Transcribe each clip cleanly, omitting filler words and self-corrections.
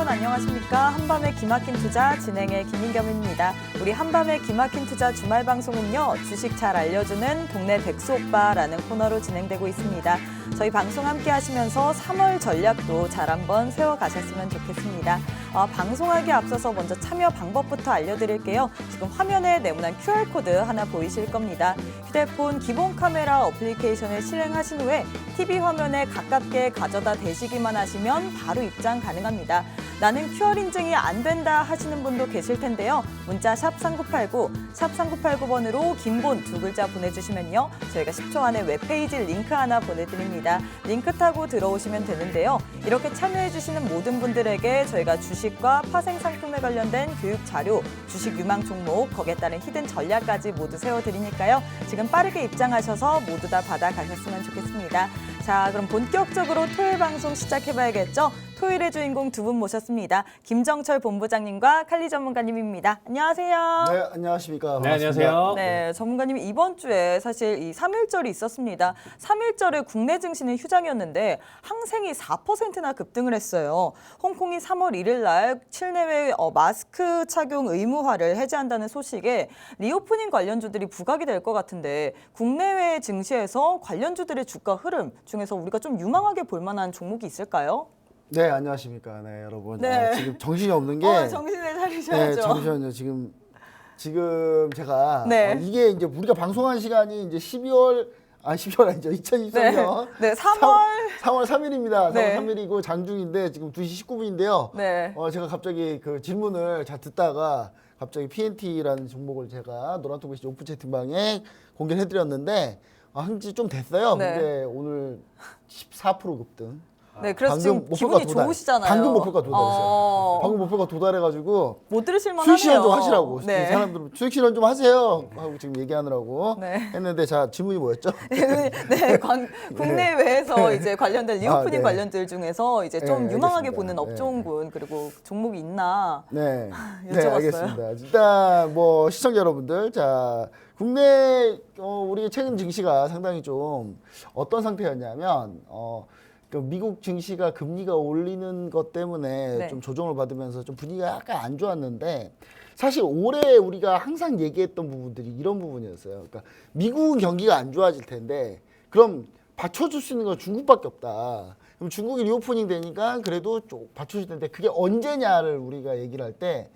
여러분 안녕하십니까? 한밤의 기막힌 투자 진행의 김민겸입니다. 우리 한밤의 기막힌 투자 주말 방송은요. 주식 잘 알려주는 동네 백수 오빠라는 코너로 진행되고 있습니다. 저희 방송 함께 하시면서 3월 전략도 잘 한번 세워가셨으면 좋겠습니다. 방송하기에 앞서서 먼저 참여 방법부터 알려드릴게요. 지금 화면에 네모난 QR코드 하나 보이실 겁니다. 휴대폰 기본 카메라 어플리케이션을 실행하신 후에 TV 화면에 가깝게 가져다 대시기만 하시면 바로 입장 가능합니다. 나는 QR 인증이 안 된다 하시는 분도 계실 텐데요. 문자 샵 3989, 샵 3989번으로 긴본 2글자 보내주시면요. 저희가 10초 안에 웹페이지 링크 하나 보내드립니다. 링크 타고 들어오시면 되는데요. 이렇게 참여해주시는 모든 분들에게 저희가 주식과 파생 상품에 관련된 교육 자료, 주식 유망 종목, 거기에 따른 히든 전략까지 모두 세워드리니까요. 지금 빠르게 입장하셔서 모두 다 받아가셨으면 좋겠습니다. 자, 그럼 본격적으로 토요일 방송 시작해봐야겠죠? 토요일의 주인공 두 분 모셨습니다. 김정철 본부장님과 칼리 전문가님입니다. 안녕하세요. 네, 안녕하십니까. 네, 안녕하세요. 네, 전문가님 이번 주에 사실 이 3.1절이 있었습니다. 3.1절에 국내 증시는 휴장이었는데 항생이 4%나 급등을 했어요. 홍콩이 3월 1일 날 실내외 마스크 착용 의무화를 해제한다는 소식에 리오프닝 관련주들이 부각이 될 것 같은데 국내외 증시에서 관련주들의 주가 흐름 중에서 우리가 좀 유망하게 볼 만한 종목이 있을까요? 네, 안녕하십니까. 네, 여러분. 네. 지금 정신이 없는 게 정신을 네, 차리셔야죠. 잠시만요. 지금 제가 네. 이게 이제 우리가 방송한 시간이 이제 12월 아니죠. 2023년 네, 3월 3일입니다. 3월 네. 3일이고 장중인데 지금 2시 19분인데요. 네. 제가 갑자기 그 질문을 잘 듣다가 갑자기 PNT라는 종목을 제가 노란통글씨 오픈 채팅방에 공개를 해드렸는데 한지 좀 됐어요. 네. 근데 오늘 14% 급등. 네, 그래서 방금 지금 목표가 기분이 도달. 좋으시잖아요. 방금 목표가 도달했어요. 방금 목표가 도달해가지고 못 들으실 만하네요. 수익 실현 좀 하시라고. 네. 사람들은 수익 실현 좀 하세요 하고 지금 얘기하느라고 네. 했는데 자 질문이 뭐였죠? 네, 국내외에서 이제 관련된 리오프닝 네. 관련들 중에서 이제 좀 네, 유망하게 알겠습니다. 보는 업종군 그리고 종목이 있나 네, 여쭤봤어요. 알겠습니다. 일단 뭐 시청자 여러분들, 자 국내 우리 최근 증시가 상당히 좀 어떤 상태였냐면 그 미국 증시가 금리가 올리는 것 때문에 네. 좀 조정을 받으면서 좀 분위기가 약간 안 좋았는데 사실 올해 우리가 항상 얘기했던 부분들이 이런 부분이었어요. 그러니까 미국은 경기가 안 좋아질 텐데 그럼 받쳐줄 수 있는 건 중국밖에 없다. 그럼 중국이 리오프닝 되니까 그래도 좀 받쳐줄 텐데 그게 언제냐를 우리가 얘기를 할 때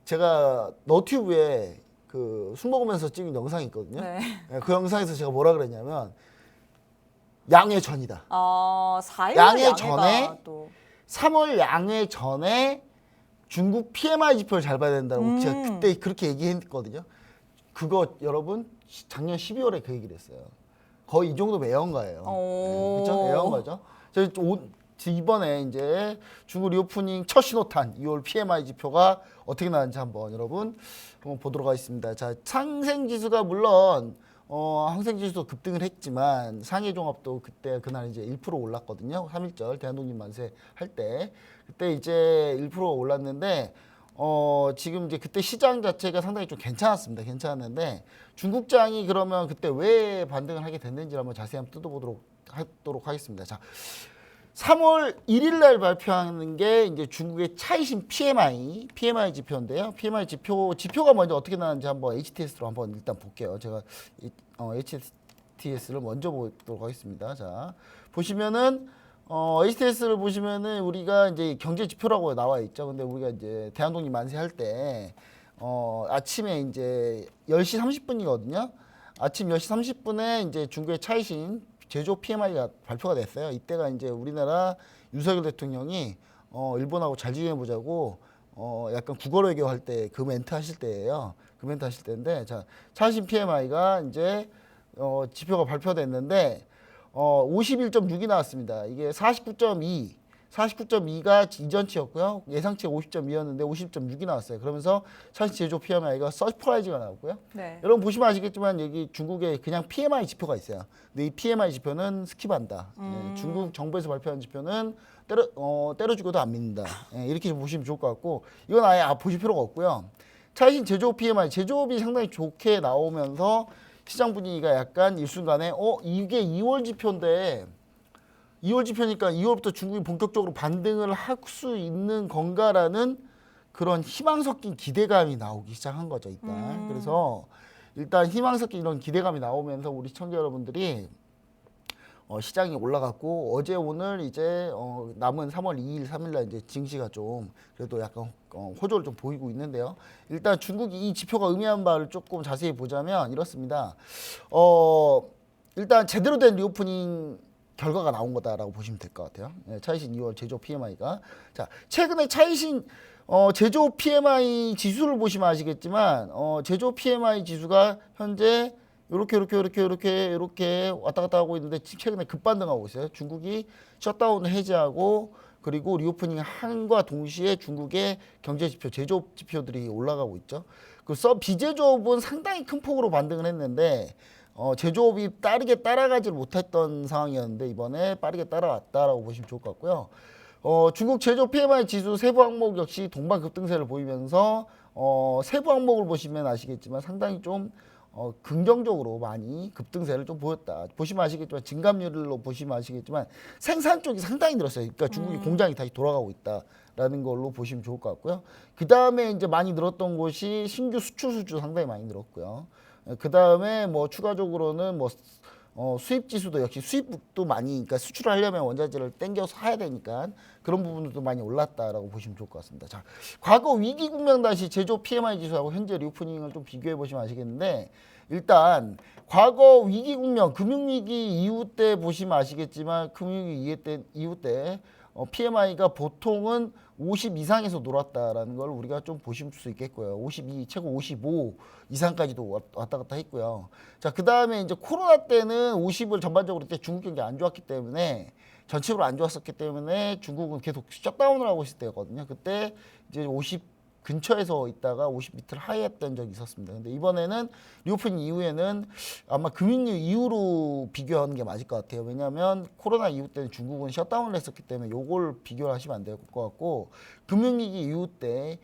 제가 너튜브에 그 술 먹으면서 찍은 영상이 있거든요. 네. 그 영상에서 제가 뭐라 그랬냐면 양회 전이다. 4일 양해 전에 또 3월 양회 전에 중국 PMI 지표를 잘 봐야 된다고 제가 그때 그렇게 얘기했거든요. 그거 여러분 작년 12월에 그 얘기를 했어요. 거의 이 정도면 애언가예요. 그렇죠? 애언가죠. 이번에 이제 중국 리오프닝 첫 신호탄 2월 PMI 지표가 어떻게 나왔는지 한번 여러분 한번 보도록 하겠습니다. 자, 상생 지수가 물론 항생 지수도 급등을 했지만 상해 종합도 그날 이제 1% 올랐거든요. 3.1절 대한독립 만세 할 때 그때 이제 1% 올랐는데 지금 이제 그때 시장 자체가 상당히 좀 괜찮았는데 중국장이 그러면 그때 왜 반등을 하게 됐는지 한번 자세히 한번 뜯어보도록 하겠습니다. 자, 3월 1일 날 발표하는 게 이제 중국의 차이신 PMI 지표인데요. PMI 지표가 먼저 어떻게 나왔는지 한번 HTS로 한번 일단 볼게요. 제가 HTS를 먼저 보도록 하겠습니다. 자, 보시면은 HTS를 보시면은 우리가 이제 경제 지표라고 나와 있죠. 근데 우리가 이제 대한독립 만세할 때 아침에 이제 10시 30분이거든요. 아침 10시 30분에 이제 중국의 차이신 제조 PMI가 발표가 됐어요. 이때가 이제 우리나라 윤석열 대통령이 일본하고 잘 지내보자고 약간 국어 외교 할 때 그 멘트 하실 때예요. 그 멘트 하실 때인데 자, 차신 PMI가 이제 지표가 발표됐는데 51.6이 나왔습니다. 이게 49.2가 이전치였고요. 예상치가 50.2였는데 50.6이 나왔어요. 그러면서 차신 제조 PMI가 서프라이즈가 나왔고요. 네. 여러분 보시면 아시겠지만 여기 중국에 그냥 PMI 지표가 있어요. 근데 이 PMI 지표는 스킵한다. 예, 중국 정부에서 발표한 지표는 때려 죽여도 안 믿는다. 예, 이렇게 좀 보시면 좋을 것 같고 이건 아예 보실 필요가 없고요. 차이신 제조업 PMI, 제조업이 상당히 좋게 나오면서 시장 분위기가 약간 일순간에 이게 2월 지표인데 2월 지표니까 2월부터 중국이 본격적으로 반등을 할 수 있는 건가라는 그런 희망 섞인 기대감이 나오기 시작한 거죠, 일단. 그래서 일단 희망 섞인 이런 기대감이 나오면서 우리 시청자 여러분들이 시장이 올라갔고 어제 오늘 이제 남은 3월 2일, 3일 날 이제 증시가 좀 그래도 약간 호조를 좀 보이고 있는데요. 일단 중국이 이 지표가 의미하는 바를 조금 자세히 보자면 이렇습니다. 일단 제대로 된 리오프닝 결과가 나온 거다라고 보시면 될 것 같아요. 차이신 2월 제조업 PMI가 자 최근에 차이신 제조업 PMI 지수를 보시면 아시겠지만 제조업 PMI 지수가 현재 이렇게 왔다 갔다 하고 있는데 최근에 급반등하고 있어요. 중국이 셧다운을 해제하고 그리고 리오프닝 한과 동시에 중국의 경제 지표, 제조업 지표들이 올라가고 있죠. 그 비제조업은 상당히 큰 폭으로 반등을 했는데 제조업이 빠르게 따라가지 못했던 상황이었는데 이번에 빠르게 따라왔다라고 보시면 좋을 것 같고요. 중국 제조업 PMI 지수 세부 항목 역시 동반 급등세를 보이면서 세부 항목을 보시면 아시겠지만 상당히 좀 긍정적으로 많이 급등세를 좀 보였다. 보시면 아시겠지만 증감률로 보시면 아시겠지만 생산 쪽이 상당히 늘었어요. 그러니까 중국이 공장이 다시 돌아가고 있다라는 걸로 보시면 좋을 것 같고요. 그 다음에 이제 많이 늘었던 곳이 신규 수출 수주 상당히 많이 늘었고요. 그 다음에 뭐 추가적으로는 뭐 수입 지수도 역시 수입도 많이 그러니까 수출을 하려면 원자재를 땡겨서 사야 되니까 그런 부분들도 많이 올랐다라고 보시면 좋을 것 같습니다. 자, 과거 위기 국면 당시 제조업 PMI 지수하고 현재 리오프닝을 좀 비교해 보시면 아시겠는데 일단 과거 위기 국면 금융위기 이후 때 보시면 아시겠지만 금융위기 이후 때 PMI가 보통은 50 이상에서 놀았다라는 걸 우리가 좀 보실 수 있겠고요. 52, 최고 55 이상까지도 왔다 갔다 했고요. 자, 그 다음에 이제 코로나 때는 50을 전반적으로 그때 중국 경기 안 좋았기 때문에 전체적으로 안 좋았었기 때문에 중국은 계속 셧다운을 하고 있을 때거든요. 그때 이제 50 근처에서 있다가 50 밑을 하회했던 적이 있었습니다. 근데 이번에는 리오프닝 이후에는 아마 금융위 이후로 비교하는 게 맞을 것 같아요. 왜냐하면 코로나 이후 때는 중국은 셧다운을 했었기 때문에 요걸 비교를 하시면 안 될 것 같고 금융위기 이후 때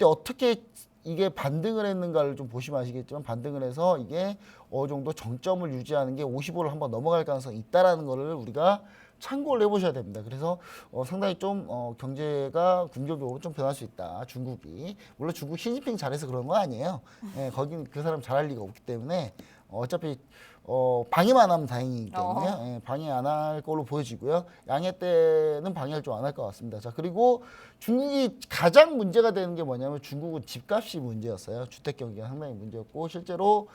어떻게 이게 반등을 했는가를 좀 보시면 아시겠지만 반등을 해서 이게 어느 정도 정점을 유지하는 게 55를 한번 넘어갈 가능성이 있다라는 거를 우리가 참고를 해보셔야 됩니다. 그래서 상당히 좀 경제가 긍정적으로 좀 변할 수 있다. 중국이 물론 중국 시진핑 잘해서 그런 거 아니에요. 거기는 그 사람 잘할 리가 없기 때문에 어차피 방해만 하면 다행이기 때문에 방해 안 할 걸로 보여지고요. 양해 때는 방해를 좀 안 할 것 같습니다. 자 그리고 중국이 가장 문제가 되는 게 뭐냐면 중국은 집값이 문제였어요. 주택 경기가 상당히 문제였고 실제로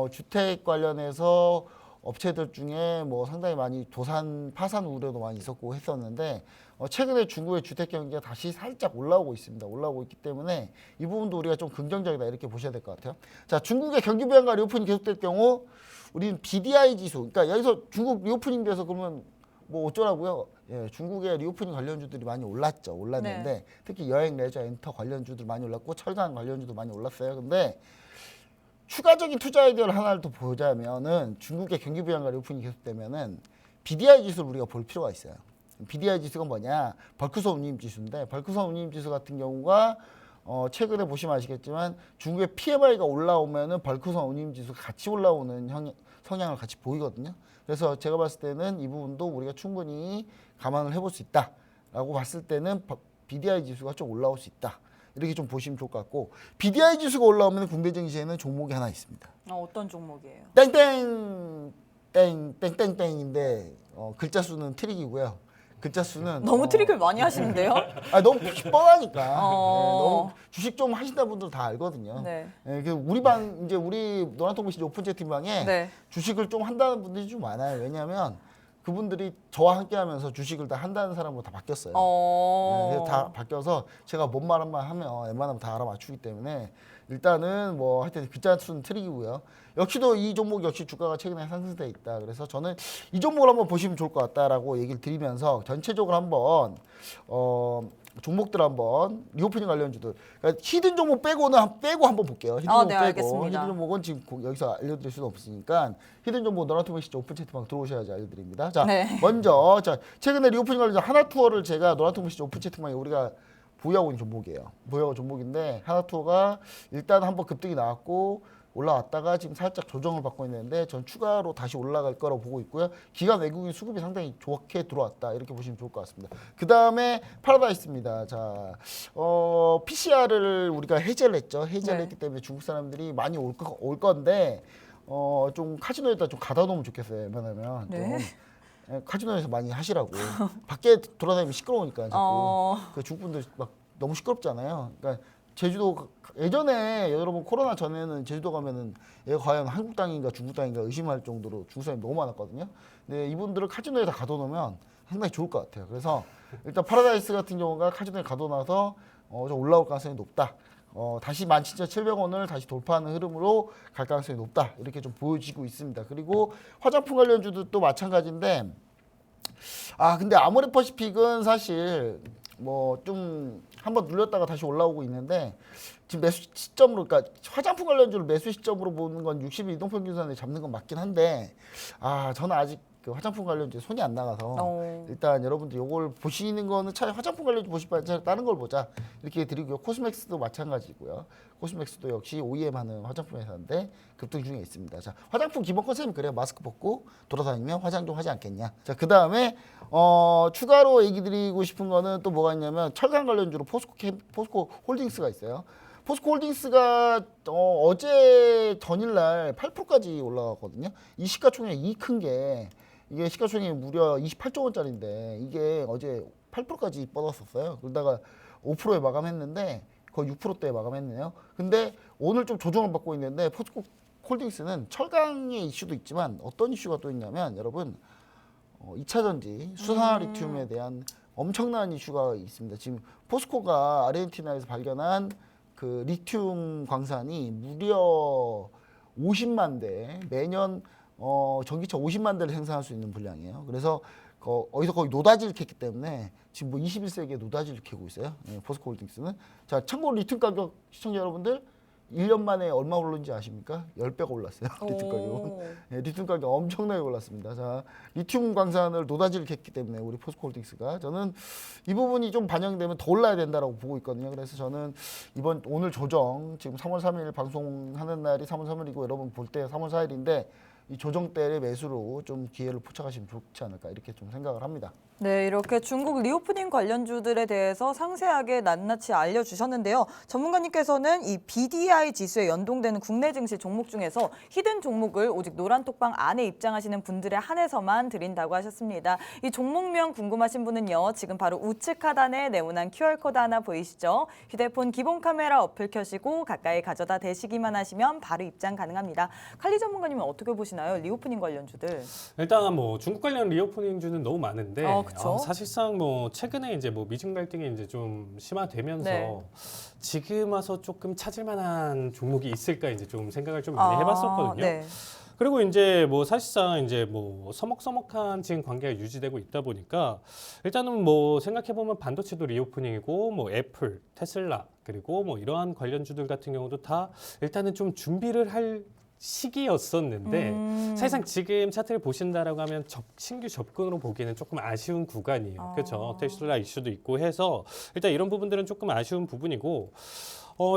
주택 관련해서 업체들 중에 뭐 상당히 많이 도산 파산 우려도 많이 있었고 했었는데 최근에 중국의 주택 경기가 다시 살짝 올라오고 있습니다. 올라오고 있기 때문에 이 부분도 우리가 좀 긍정적이다 이렇게 보셔야 될 것 같아요. 자, 중국의 경기 부양과 리오프닝 계속될 경우 우리는 BDI 지수, 그러니까 여기서 중국 리오프닝 돼서 그러면 뭐 어쩌라고요? 예, 중국의 리오프닝 관련주들이 많이 올랐는데 네. 특히 여행, 레저, 엔터 관련주들 많이 올랐고 철강 관련주도 많이 올랐어요. 근데 추가적인 투자 아이디어를 하나를 더 보자면은 중국의 경기 부양과 리오프닝이 계속되면은 BDI 지수를 우리가 볼 필요가 있어요. BDI 지수가 뭐냐? 벌크성 운임 지수인데 벌크성 운임 지수 같은 경우가 최근에 보시면 아시겠지만 중국의 PMI가 올라오면은 벌크성 운임 지수 같이 올라오는 성향을 같이 보이거든요. 그래서 제가 봤을 때는 이 부분도 우리가 충분히 감안을 해볼 수 있다라고 봤을 때는 BDI 지수가 좀 올라올 수 있다. 이렇게 좀 보시면 좋을 것 같고 BDI 지수가 올라오면 국내 증시에는 종목이 하나 있습니다. 어떤 종목이에요? 땡땡땡땡땡인데 글자 수는 트릭이고요. 글자 수는 너무 트릭을 많이 하시는데요? 너무 뻔하니까 네, 어. 너무 주식 좀 하신다는 분들 다 알거든요. 네. 우리 방 이제 우리 노란통신 오픈 채팅방에 네. 주식을 좀 한다는 분들이 좀 많아요. 왜냐하면 그분들이 저와 함께하면서 주식을 다 한다는 사람으로 다 바뀌었어요. 그래서 다 바뀌어서 제가 뭔 말만 하면 웬만하면 다 알아맞추기 때문에 일단은 뭐 하여튼 글자 수는 트릭이고요. 역시도 이 종목 역시 주가가 최근에 상승돼 있다. 그래서 저는 이 종목을 한번 보시면 좋을 것 같다라고 얘기를 드리면서 전체적으로 한번 종목들 한번 리오프닝 관련주들 그러니까 히든 종목 빼고 한번 볼게요. 히든 종목 네, 빼고 알겠습니다. 히든 종목은 지금 여기서 알려드릴 수는 없으니까 히든 종목 노란통신 오픈 채팅방 들어오셔야지 알려드립니다. 자 네. 먼저 자 최근에 리오프닝 관련주 하나투어를 제가 노란통신 오픈 채팅방에 우리가 보유하고 있는 종목이에요. 보유하고 종목인데 하나투어가 일단 한번 급등이 나왔고 올라왔다가 지금 살짝 조정을 받고 있는데 전 추가로 다시 올라갈 거라고 보고 있고요. 기관 외국인 수급이 상당히 좋게 들어왔다 이렇게 보시면 좋을 것 같습니다. 그 다음에 파라다이스입니다. 자, PCR을 우리가 해제를 했죠. 해제를 네. 했기 때문에 중국 사람들이 많이 올 건데 좀 카지노에다 좀 가다 놓으면 좋겠어요. 웬만하면 네. 좀 카지노에서 많이 하시라고. 밖에 돌아다니면 시끄러우니까 자꾸. 그 중국분들 막 너무 시끄럽잖아요. 그러니까 제주도 예전에 여러분 코로나 전에는 제주도 가면은 얘가 과연 한국 땅인가 중국 땅인가 의심할 정도로 중국 사람이 너무 많았거든요. 근데 이분들을 카지노에다 가둬놓으면 상당히 좋을 것 같아요. 그래서 일단 파라다이스 같은 경우가 카지노에 가둬놔서 좀 올라올 가능성이 높다. 다시 17,700원을 다시 돌파하는 흐름으로 갈 가능성이 높다. 이렇게 좀 보여지고 있습니다. 그리고 화장품 관련주도 또 마찬가지인데 근데 아모레퍼시픽은 사실 뭐 좀 한번 눌렸다가 다시 올라오고 있는데 지금 매수 시점으로 그러니까 화장품 관련주를 매수 시점으로 보는 건 60일 이동평균선에 잡는 건 맞긴 한데 저는 아직 그 화장품 관련주에 손이 안 나가서 일단 여러분들 요걸 보시는 거는 차라리 화장품 관련주 보실 바에 차라리 다른 걸 보자 이렇게 드리고요. 코스맥스도 마찬가지고요. 코스맥스도 역시 OEM 하는 화장품 회사인데 급등 중에 있습니다. 자, 화장품 기본 컨셉이 그래요. 마스크 벗고 돌아다니면 화장 좀 하지 않겠냐. 자, 그 다음에 추가로 얘기 드리고 싶은 거는 또 뭐가 있냐면 철강 관련주로 포스코 홀딩스가 있어요. 포스코 홀딩스가 어제 전일날 8%까지 올라갔거든요. 이 시가총액 이 큰 게 이게 시가총액이 무려 28조 원짜리인데 이게 어제 8%까지 뻗었었어요. 그러다가 5%에 마감했는데 거의 6%대에 마감했네요. 근데 오늘 좀 조정을 받고 있는데 포스코 홀딩스는 철강의 이슈도 있지만 어떤 이슈가 또 있냐면 여러분 2차 전지 수산화 리튬에 대한 엄청난 이슈가 있습니다. 지금 포스코가 아르헨티나에서 발견한 그 리튬 광산이 무려 50만 대 매년 전기차 50만 대를 생산할 수 있는 분량이에요. 그래서 어디서 거의 노다지를 캤기 때문에 지금 뭐 21세기에 노다지를 캐고 있어요. 포스코 홀딩스는. 자, 참고로 리튬 가격 시청자 여러분들 1년 만에 얼마 오르는지 아십니까? 10배가 올랐어요. 리튬 가격은. 리튬 가격 엄청나게 올랐습니다. 자, 리튬 광산을 노다지를 캤기 때문에 우리 포스코 홀딩스가 저는 이 부분이 좀 반영되면 더 올라야 된다라고 보고 있거든요. 그래서 저는 오늘 조정 지금 3월 3일 방송하는 날이 3월 3일이고 여러분 볼 때 3월 4일인데 이 조정 때의 매수로 좀 기회를 포착하시면 좋지 않을까 이렇게 좀 생각을 합니다. 네, 이렇게 중국 리오프닝 관련주들에 대해서 상세하게 낱낱이 알려주셨는데요. 전문가님께서는 이 BDI 지수에 연동되는 국내 증시 종목 중에서 히든 종목을 오직 노란 톡방 안에 입장하시는 분들에 한해서만 드린다고 하셨습니다. 이 종목명 궁금하신 분은요. 지금 바로 우측 하단에 네모난 QR코드 하나 보이시죠? 휴대폰 기본 카메라 어플 켜시고 가까이 가져다 대시기만 하시면 바로 입장 가능합니다. 칼리 전문가님은 어떻게 보시나요? 리오프닝 관련주들. 일단 뭐 중국 관련 리오프닝주는 너무 많은데 그쵸? 사실상 뭐 최근에 이제 뭐 미중 갈등이 이제 좀 심화되면서 네. 지금 와서 조금 찾을 만한 종목이 있을까 이제 좀 생각을 좀 많이 해봤었거든요. 네. 그리고 이제 뭐 사실상 이제 뭐 서먹서먹한 지금 관계가 유지되고 있다 보니까 일단은 뭐 생각해 보면 반도체도 리오프닝이고 뭐 애플, 테슬라 그리고 뭐 이러한 관련주들 같은 경우도 다 일단은 좀 준비를 할 시기였었는데 사실상 지금 차트를 보신다라고 하면 신규 접근으로 보기에는 조금 아쉬운 구간이에요. 그렇죠. 테슬라 이슈도 있고 해서 일단 이런 부분들은 조금 아쉬운 부분이고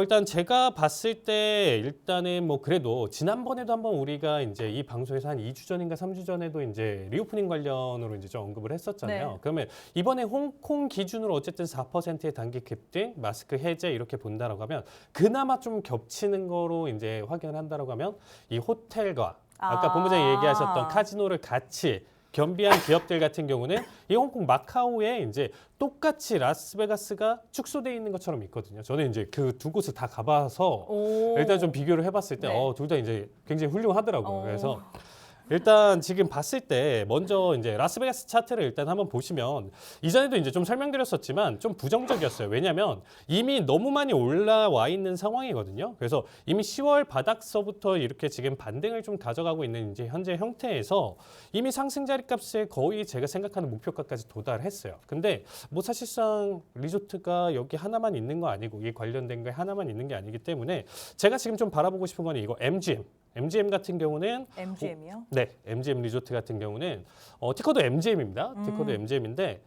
일단 제가 봤을 때 일단은 뭐 그래도 지난번에도 한번 우리가 이제 이 방송에서 한 2주 전인가 3주 전에도 이제 리오프닝 관련으로 이제 좀 언급을 했었잖아요. 네. 그러면 이번에 홍콩 기준으로 어쨌든 4%의 단기 급등, 마스크 해제 이렇게 본다라고 하면 그나마 좀 겹치는 거로 이제 확인을 한다라고 하면 이 호텔과 아까 본부장이 얘기하셨던 카지노를 같이 겸비한 기업들 같은 경우는 이 홍콩 마카오에 이제 똑같이 라스베가스가 축소되어 있는 것처럼 있거든요. 저는 이제 그 두 곳을 다 가봐서 일단 좀 비교를 해봤을 때 네. 둘 다 이제 굉장히 훌륭하더라고요. 그래서 일단 지금 봤을 때 먼저 이제 라스베가스 차트를 일단 한번 보시면 이전에도 이제 좀 설명드렸었지만 좀 부정적이었어요. 왜냐하면 이미 너무 많이 올라와 있는 상황이거든요. 그래서 이미 10월 바닥서부터 이렇게 지금 반등을 좀 가져가고 있는 이제 현재 형태에서 이미 상승 자리값에 거의 제가 생각하는 목표가까지 도달했어요. 근데 뭐 사실상 리조트가 여기 하나만 있는 거 아니고 이 관련된 게 하나만 있는 게 아니기 때문에 제가 지금 좀 바라보고 싶은 건 이거 MGM. MGM 같은 경우는 MGM이요? 네, MGM 리조트 같은 경우는 티커도 MGM입니다. 티커도 MGM인데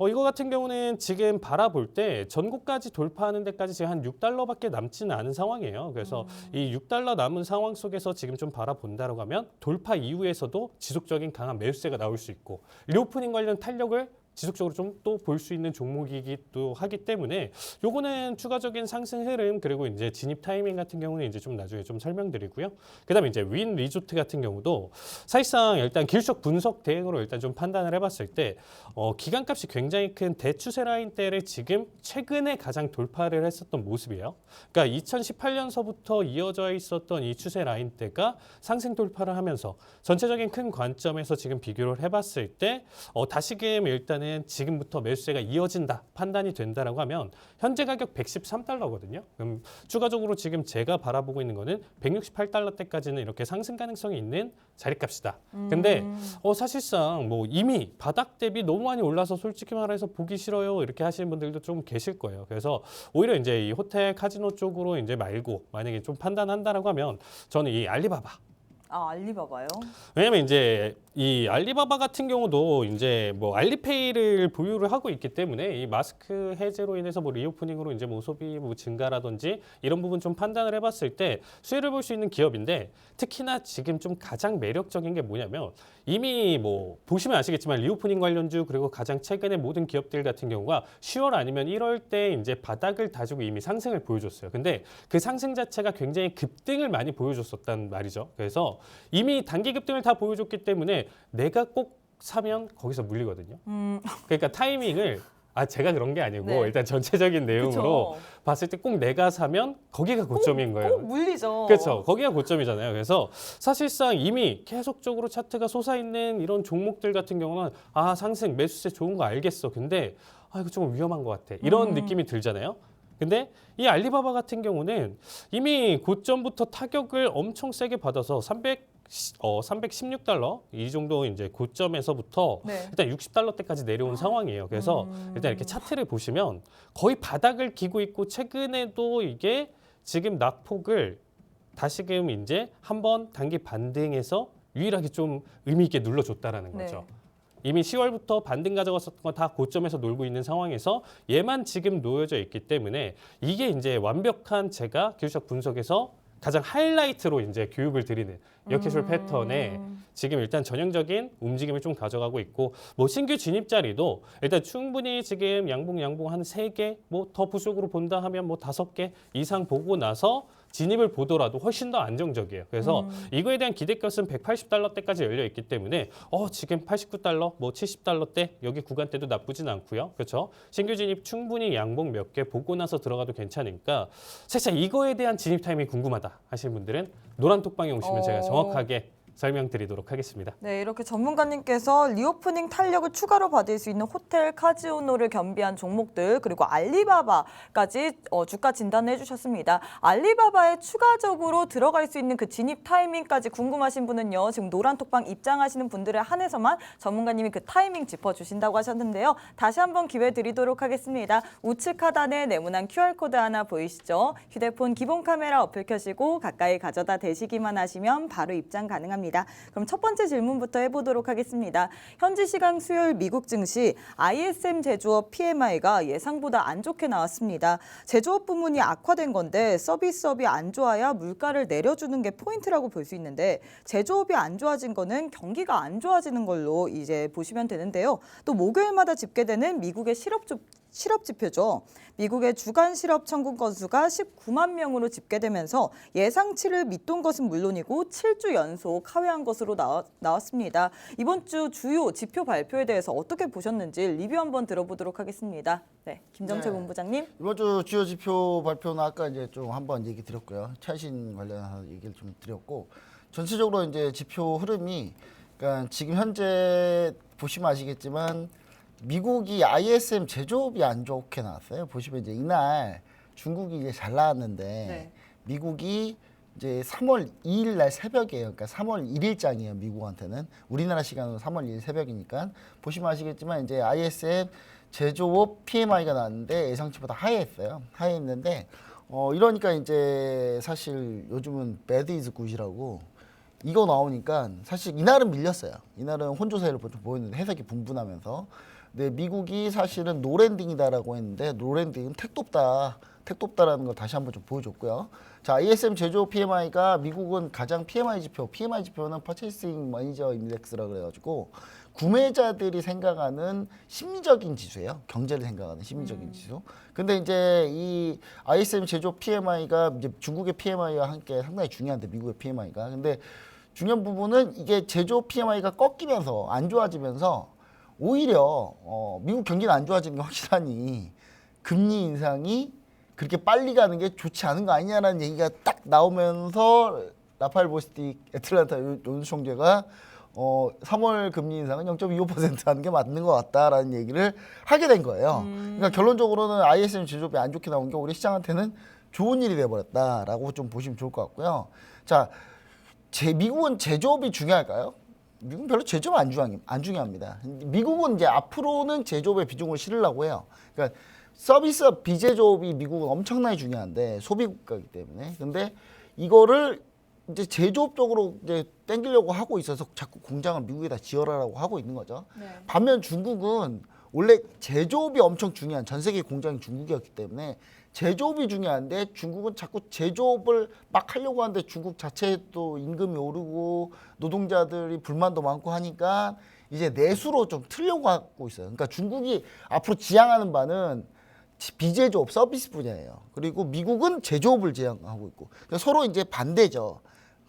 이거 같은 경우는 지금 바라볼 때 전고까지 돌파하는 데까지 지금 한 $6밖에 남지는 않은 상황이에요. 그래서 이 $6 남은 상황 속에서 지금 좀 바라본다라고 하면 돌파 이후에서도 지속적인 강한 매수세가 나올 수 있고 리오프닝 관련 탄력을 지속적으로 좀 또 볼 수 있는 종목이기도 하기 때문에 요거는 추가적인 상승 흐름 그리고 이제 진입 타이밍 같은 경우는 이제 좀 나중에 좀 설명드리고요. 그다음에 이제 윈 리조트 같은 경우도 사실상 일단 기술적 분석 대응으로 일단 좀 판단을 해봤을 때 기간값이 굉장히 큰 대추세 라인대를 지금 최근에 가장 돌파를 했었던 모습이에요. 그러니까 2018년서부터 이어져 있었던 이 추세 라인대가 상승 돌파를 하면서 전체적인 큰 관점에서 지금 비교를 해봤을 때 다시금 일단은 지금부터 매수세가 이어진다 판단이 된다라고 하면 현재 가격 $113거든요. 그럼 추가적으로 지금 제가 바라보고 있는 거는 $168대까지는 이렇게 상승 가능성이 있는 자리값이다. 근데 사실상 뭐 이미 바닥 대비 너무 많이 올라서 솔직히 말해서 보기 싫어요 이렇게 하시는 분들도 좀 계실 거예요. 그래서 오히려 이제 이 호텔 카지노 쪽으로 이제 말고 만약에 좀 판단한다라고 하면 저는 이 알리바바 아, 알리바바요? 왜냐면 이제 이 알리바바 같은 경우도 이제 뭐 알리페이를 보유를 하고 있기 때문에 이 마스크 해제로 인해서 뭐 리오프닝으로 이제 뭐 소비 뭐 증가라든지 이런 부분 좀 판단을 해봤을 때 수혜를 볼 수 있는 기업인데 특히나 지금 좀 가장 매력적인 게 뭐냐면 이미 뭐 보시면 아시겠지만 리오프닝 관련주 그리고 가장 최근에 모든 기업들 같은 경우가 10월 아니면 1월 때 이제 바닥을 다지고 이미 상승을 보여줬어요. 근데 그 상승 자체가 굉장히 급등을 많이 보여줬었단 말이죠. 그래서 이미 단기 급등을 다 보여줬기 때문에 내가 꼭 사면 거기서 물리거든요. 그러니까 타이밍을 제가 그런 게 아니고 네. 일단 전체적인 내용으로 그쵸. 봤을 때 꼭 내가 사면 거기가 고점인 거예요. 꼭 물리죠. 그렇죠. 거기가 고점이잖아요. 그래서 사실상 이미 계속적으로 차트가 솟아있는 이런 종목들 같은 경우는 상승 매수세 좋은 거 알겠어. 근데 이거 좀 위험한 것 같아. 이런 느낌이 들잖아요. 근데 이 알리바바 같은 경우는 이미 고점부터 타격을 엄청 세게 받아서 $316 이 정도 이제 고점에서부터 네. 일단 $60대까지 내려온 상황이에요. 그래서 일단 이렇게 차트를 보시면 거의 바닥을 기고 있고 최근에도 이게 지금 낙폭을 다시금 이제 한번 단기 반등해서 유일하게 좀 의미 있게 눌러줬다라는 거죠. 네. 이미 10월부터 반등 가져갔었던 거 다 고점에서 놀고 있는 상황에서 얘만 지금 놓여져 있기 때문에 이게 이제 완벽한 제가 기술적 분석에서 가장 하이라이트로 이제 교육을 드리는 역기술 패턴에 지금 일단 전형적인 움직임을 좀 가져가고 있고 뭐 신규 진입 자리도 일단 충분히 지금 양봉 한 3개 뭐 더 부속으로 본다 하면 뭐 5개 이상 보고 나서 진입을 보더라도 훨씬 더 안정적이에요. 그래서 이거에 대한 기대값은 $180대까지 열려 있기 때문에 지금 $89, 뭐 $70대 여기 구간대도 나쁘진 않고요. 그렇죠? 신규 진입 충분히 양봉 몇 개 보고 나서 들어가도 괜찮으니까 살짝 이거에 대한 진입 타이밍이 궁금하다 하시는 분들은 노란톡방에 오시면 제가 정확하게 설명드리도록 하겠습니다. 네, 이렇게 전문가님께서 리오프닝 탄력을 추가로 받을 수 있는 호텔 카지노를 겸비한 종목들 그리고 알리바바까지 주가 진단을 해주셨습니다. 알리바바에 추가적으로 들어갈 수 있는 그 진입 타이밍까지 궁금하신 분은요. 지금 노란톡방 입장하시는 분들에 한해서만 전문가님이 그 타이밍 짚어주신다고 하셨는데요. 다시 한번 기회 드리도록 하겠습니다. 우측 하단에 네모난 QR코드 하나 보이시죠? 휴대폰 기본 카메라 어플 켜시고 가까이 가져다 대시기만 하시면 바로 입장 가능합니다. 그럼 첫 번째 질문부터 해보도록 하겠습니다. 현지 시간 수요일 미국 증시 ISM 제조업 PMI가 예상보다 안 좋게 나왔습니다. 제조업 부문이 악화된 건데 서비스업이 안 좋아야 물가를 내려주는 게 포인트라고 볼 수 있는데 제조업이 안 좋아진 거는 경기가 안 좋아지는 걸로 이제 보시면 되는데요. 또 목요일마다 집계되는 미국의 실업 지표죠. 미국의 주간 실업 청구 건수가 19만 명으로 집계되면서 예상치를 밑돈 것은 물론이고 7주 연속 하회한 것으로 나왔습니다. 이번 주 주요 지표 발표에 대해서 어떻게 보셨는지 리뷰 한번 들어보도록 하겠습니다. 네, 김정철 네. 본부장님. 이번 주 주요 지표 발표는 아까 이제 좀 한번 얘기 드렸고요. 최신 관련해서 얘기를 좀 드렸고 전체적으로 이제 지표 흐름이 그러니까 지금 현재 보시면 아시겠지만 미국이 ISM 제조업이 안 좋게 나왔어요. 보시면 이제 이날 중국이 이제 잘 나왔는데 네. 미국이 이제 3월 2일 날 새벽이에요. 그러니까 3월 1일장이에요. 미국한테는 우리나라 시간으로 3월 2일 새벽이니까 보시면 아시겠지만 이제 ISM 제조업 PMI가 나왔는데 예상치보다 하이했어요. 하이했는데 이러니까 이제 사실 요즘은 bad is good이라고 이거 나오니까 사실 이날은 밀렸어요. 이날은 혼조세를 좀 보였는데 해석이 분분하면서. 근데 미국이 사실은 노랜딩이다라고 했는데 노랜딩은 택도 없다라는 걸 다시 한번 좀 보여줬고요. 자, ISM 제조업 PMI가 미국은 가장 PMI 지표는 Purchasing Manager Index라 그래가지고 구매자들이 생각하는 심리적인 지수예요. 경제를 생각하는 심리적인 지수. 근데 이제 이 ISM 제조업 PMI가 이제 중국의 PMI와 함께 상당히 중요한데 미국의 PMI가. 근데 중요한 부분은 이게 제조업 PMI가 꺾이면서 안 좋아지면서 오히려 미국 경기는 안 좋아지는 게 확실하니 금리 인상이 그렇게 빨리 가는 게 좋지 않은 거 아니냐라는 얘기가 딱 나오면서 라파엘 보스틱 애틀란타 연수총재가 3월 금리 인상은 0.25% 하는 게 맞는 것 같다라는 얘기를 하게 된 거예요. 그러니까 결론적으로는 ISM 제조업이 안 좋게 나온 게 우리 시장한테는 좋은 일이 돼버렸다라고 좀 보시면 좋을 것 같고요. 자, 미국은 제조업이 중요할까요? 미국은 별로 제조업 안 중요합니다. 미국은 이제 앞으로는 제조업의 비중을 실으려고 해요. 그러니까 서비스업 비제조업이 미국은 엄청나게 중요한데 소비 국가이기 때문에. 근데 이거를 이제 제조업 쪽으로 이제 땡기려고 하고 있어서 자꾸 공장을 미국에다 지어라라고 하고 있는 거죠. 네. 반면 중국은 원래 제조업이 엄청 중요한 전 세계 공장이 중국이었기 때문에 제조업이 중요한데 중국은 자꾸 제조업을 막 하려고 하는데 중국 자체도 임금이 오르고 노동자들이 불만도 많고 하니까 이제 내수로 좀 틀려고 하고 있어요. 그러니까 중국이 앞으로 지향하는 바는 비제조업 서비스 분야예요. 그리고 미국은 제조업을 지향하고 있고 그러니까 서로 이제 반대죠.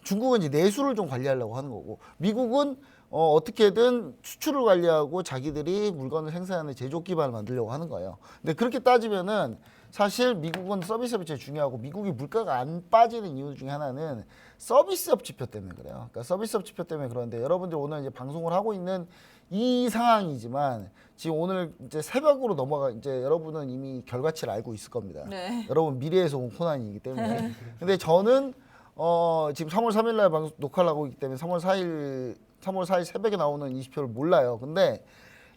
중국은 이제 내수를 좀 관리하려고 하는 거고 미국은 어떻게든 수출을 관리하고 자기들이 물건을 생산하는 제조업 기반을 만들려고 하는 거예요. 근데 그렇게 따지면은 사실 미국은 서비스업이 제일 중요하고 미국이 물가가 안 빠지는 이유 중에 하나는 서비스업 지표 때문에 그래요. 그러니까 서비스업 지표 때문에 그런데 여러분들 오늘 이제 방송을 하고 있는 이 상황이지만 지금 오늘 이제 새벽으로 이제 여러분은 이미 결과치를 알고 있을 겁니다. 네. 여러분 미래에서 온 코난이기 때문에. 근데 저는 지금 3월 3일 날 녹화를 하고 있기 때문에 3월 4일 새벽에 나오는 이 지표를 몰라요. 근데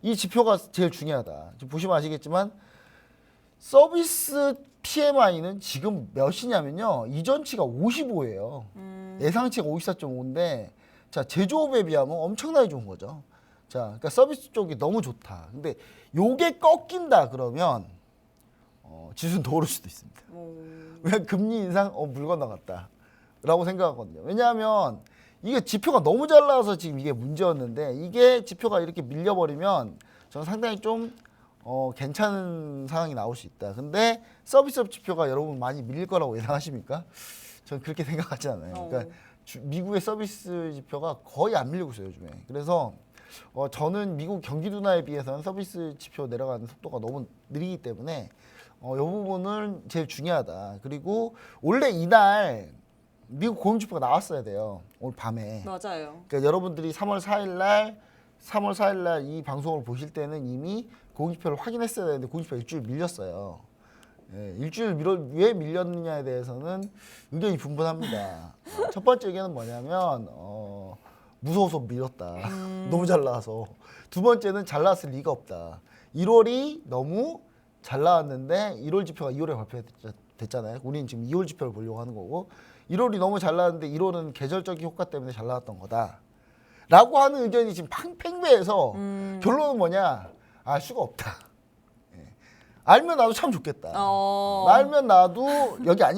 이 지표가 제일 중요하다. 지금 보시면 아시겠지만 서비스 PMI는 지금 몇이냐면요. 이전치가 55예요. 예상치가 54.5인데 자, 제조업에 비하면 엄청나게 좋은 거죠. 자, 그러니까 서비스 쪽이 너무 좋다. 근데 요게 꺾인다 그러면 지수는 더 오를 수도 있습니다. 왜냐면 금리 인상 물건 나갔다. 라고 생각하거든요. 왜냐하면 이게 지표가 너무 잘 나와서 지금 이게 문제였는데 이게 지표가 이렇게 밀려버리면 저는 상당히 좀 괜찮은 상황이 나올 수 있다. 근데 서비스업 지표가 여러분 많이 밀릴 거라고 예상하십니까? 저는 그렇게 생각하지 않아요. 그러니까 미국의 서비스 지표가 거의 안 밀리고 있어요, 요즘에. 그래서 저는 미국 경기 둔화에 비해서는 서비스 지표 내려가는 속도가 너무 느리기 때문에 이 부분은 제일 중요하다. 그리고 원래 이날 미국 고용지표가 나왔어야 돼요. 오늘 밤에. 맞아요. 그러니까 여러분들이 3월 4일 날 이 방송을 보실 때는 이미 고용지표를 확인했어야 되는데 고용지표가 일주일 밀렸어요. 예, 일주일 왜 밀렸느냐에 대해서는 의견이 분분합니다. 첫 번째 의견은 뭐냐면 무서워서 밀렸다. 너무 잘 나와서. 두 번째는 잘 나왔을 리가 없다. 1월이 너무 잘 나왔는데 1월 지표가 2월에 발표됐잖아요. 우리는 지금 2월 지표를 보려고 하는 거고 1월이 너무 잘 나왔는데 1월은 계절적인 효과 때문에 잘 나왔던 거다. 라고 하는 의견이 지금 팽배해서 결론은 뭐냐? 알 수가 없다. 예. 알면 나도 참 좋겠다. 알면 나도 여기 안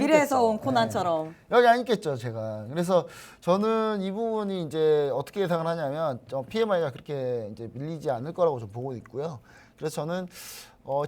미래에서 온 있겠죠. 코난처럼. 예. 여기 안 있겠죠, 제가. 그래서 저는 이 부분이 이제 어떻게 예상을 하냐면 PMI가 그렇게 이제 밀리지 않을 거라고 좀 보고 있고요. 그래서 저는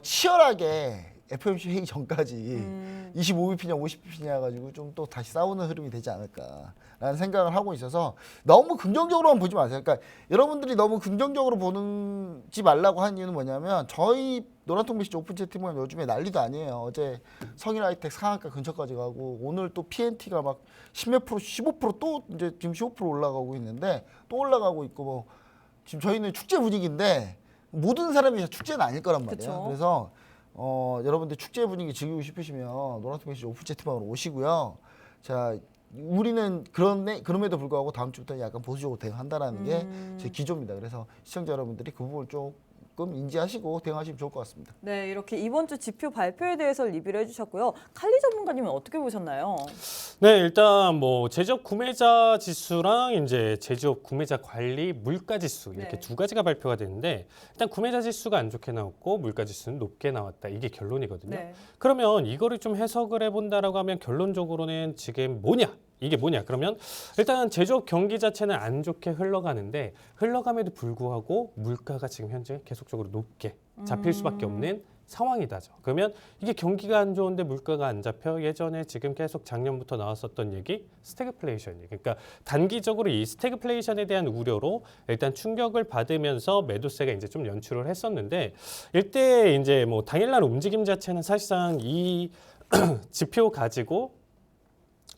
치열하게 FOMC 회의 전까지 25bp냐 50bp냐 가지고 좀 또 다시 싸우는 흐름이 되지 않을까라는 생각을 하고 있어서 너무 긍정적으로만 보지 마세요. 그러니까 여러분들이 너무 긍정적으로 보지 말라고 한 이유는 뭐냐면 저희 노란통비시 오픈 채팅은 요즘에 난리도 아니에요. 어제 성일하이텍 상한가 근처까지 가고 오늘 또 PNT가 막 10몇 프로, 15%또 이제 지금 15% 올라가고 있는데 또 올라가고 있고 뭐 지금 저희는 축제 분위기인데 모든 사람이 축제는 아닐 거란 말이에요. 그쵸. 그래서 여러분들 축제 분위기 즐기고 싶으시면 노란통비시 오픈 채팅방으로 오시고요. 자, 우리는 그럼에도 불구하고 다음 주부터 약간 보수적으로 대응한다라는 게 제 기조입니다. 그래서 시청자 여러분들이 그 부분을 조금 조금 인지하시고 대응하시면 좋을 것 같습니다. 네, 이렇게 이번 주 지표 발표에 대해서 리뷰를 해주셨고요. 칼리 전문가님은 어떻게 보셨나요? 네, 일단 뭐 제조업 구매자 지수랑 이제 제조업 구매자 관리 물가 지수 이렇게 네. 두 가지가 발표가 되는데 일단 구매자 지수가 안 좋게 나왔고 물가 지수는 높게 나왔다. 이게 결론이거든요. 네. 그러면 이거를 좀 해석을 해본다라고 하면 결론적으로는 지금 뭐냐? 이게 뭐냐? 그러면 일단 제조업 경기 자체는 안 좋게 흘러가는데 흘러감에도 불구하고 물가가 지금 현재 계속적으로 높게 잡힐 수밖에 없는 상황이다죠. 그러면 이게 경기가 안 좋은데 물가가 안 잡혀 예전에 지금 계속 작년부터 나왔었던 얘기 스태그플레이션. 그러니까 단기적으로 이 스태그플레이션에 대한 우려로 일단 충격을 받으면서 매도세가 이제 좀 연출을 했었는데 이때 이제 뭐 당일날 움직임 자체는 사실상 이 지표 가지고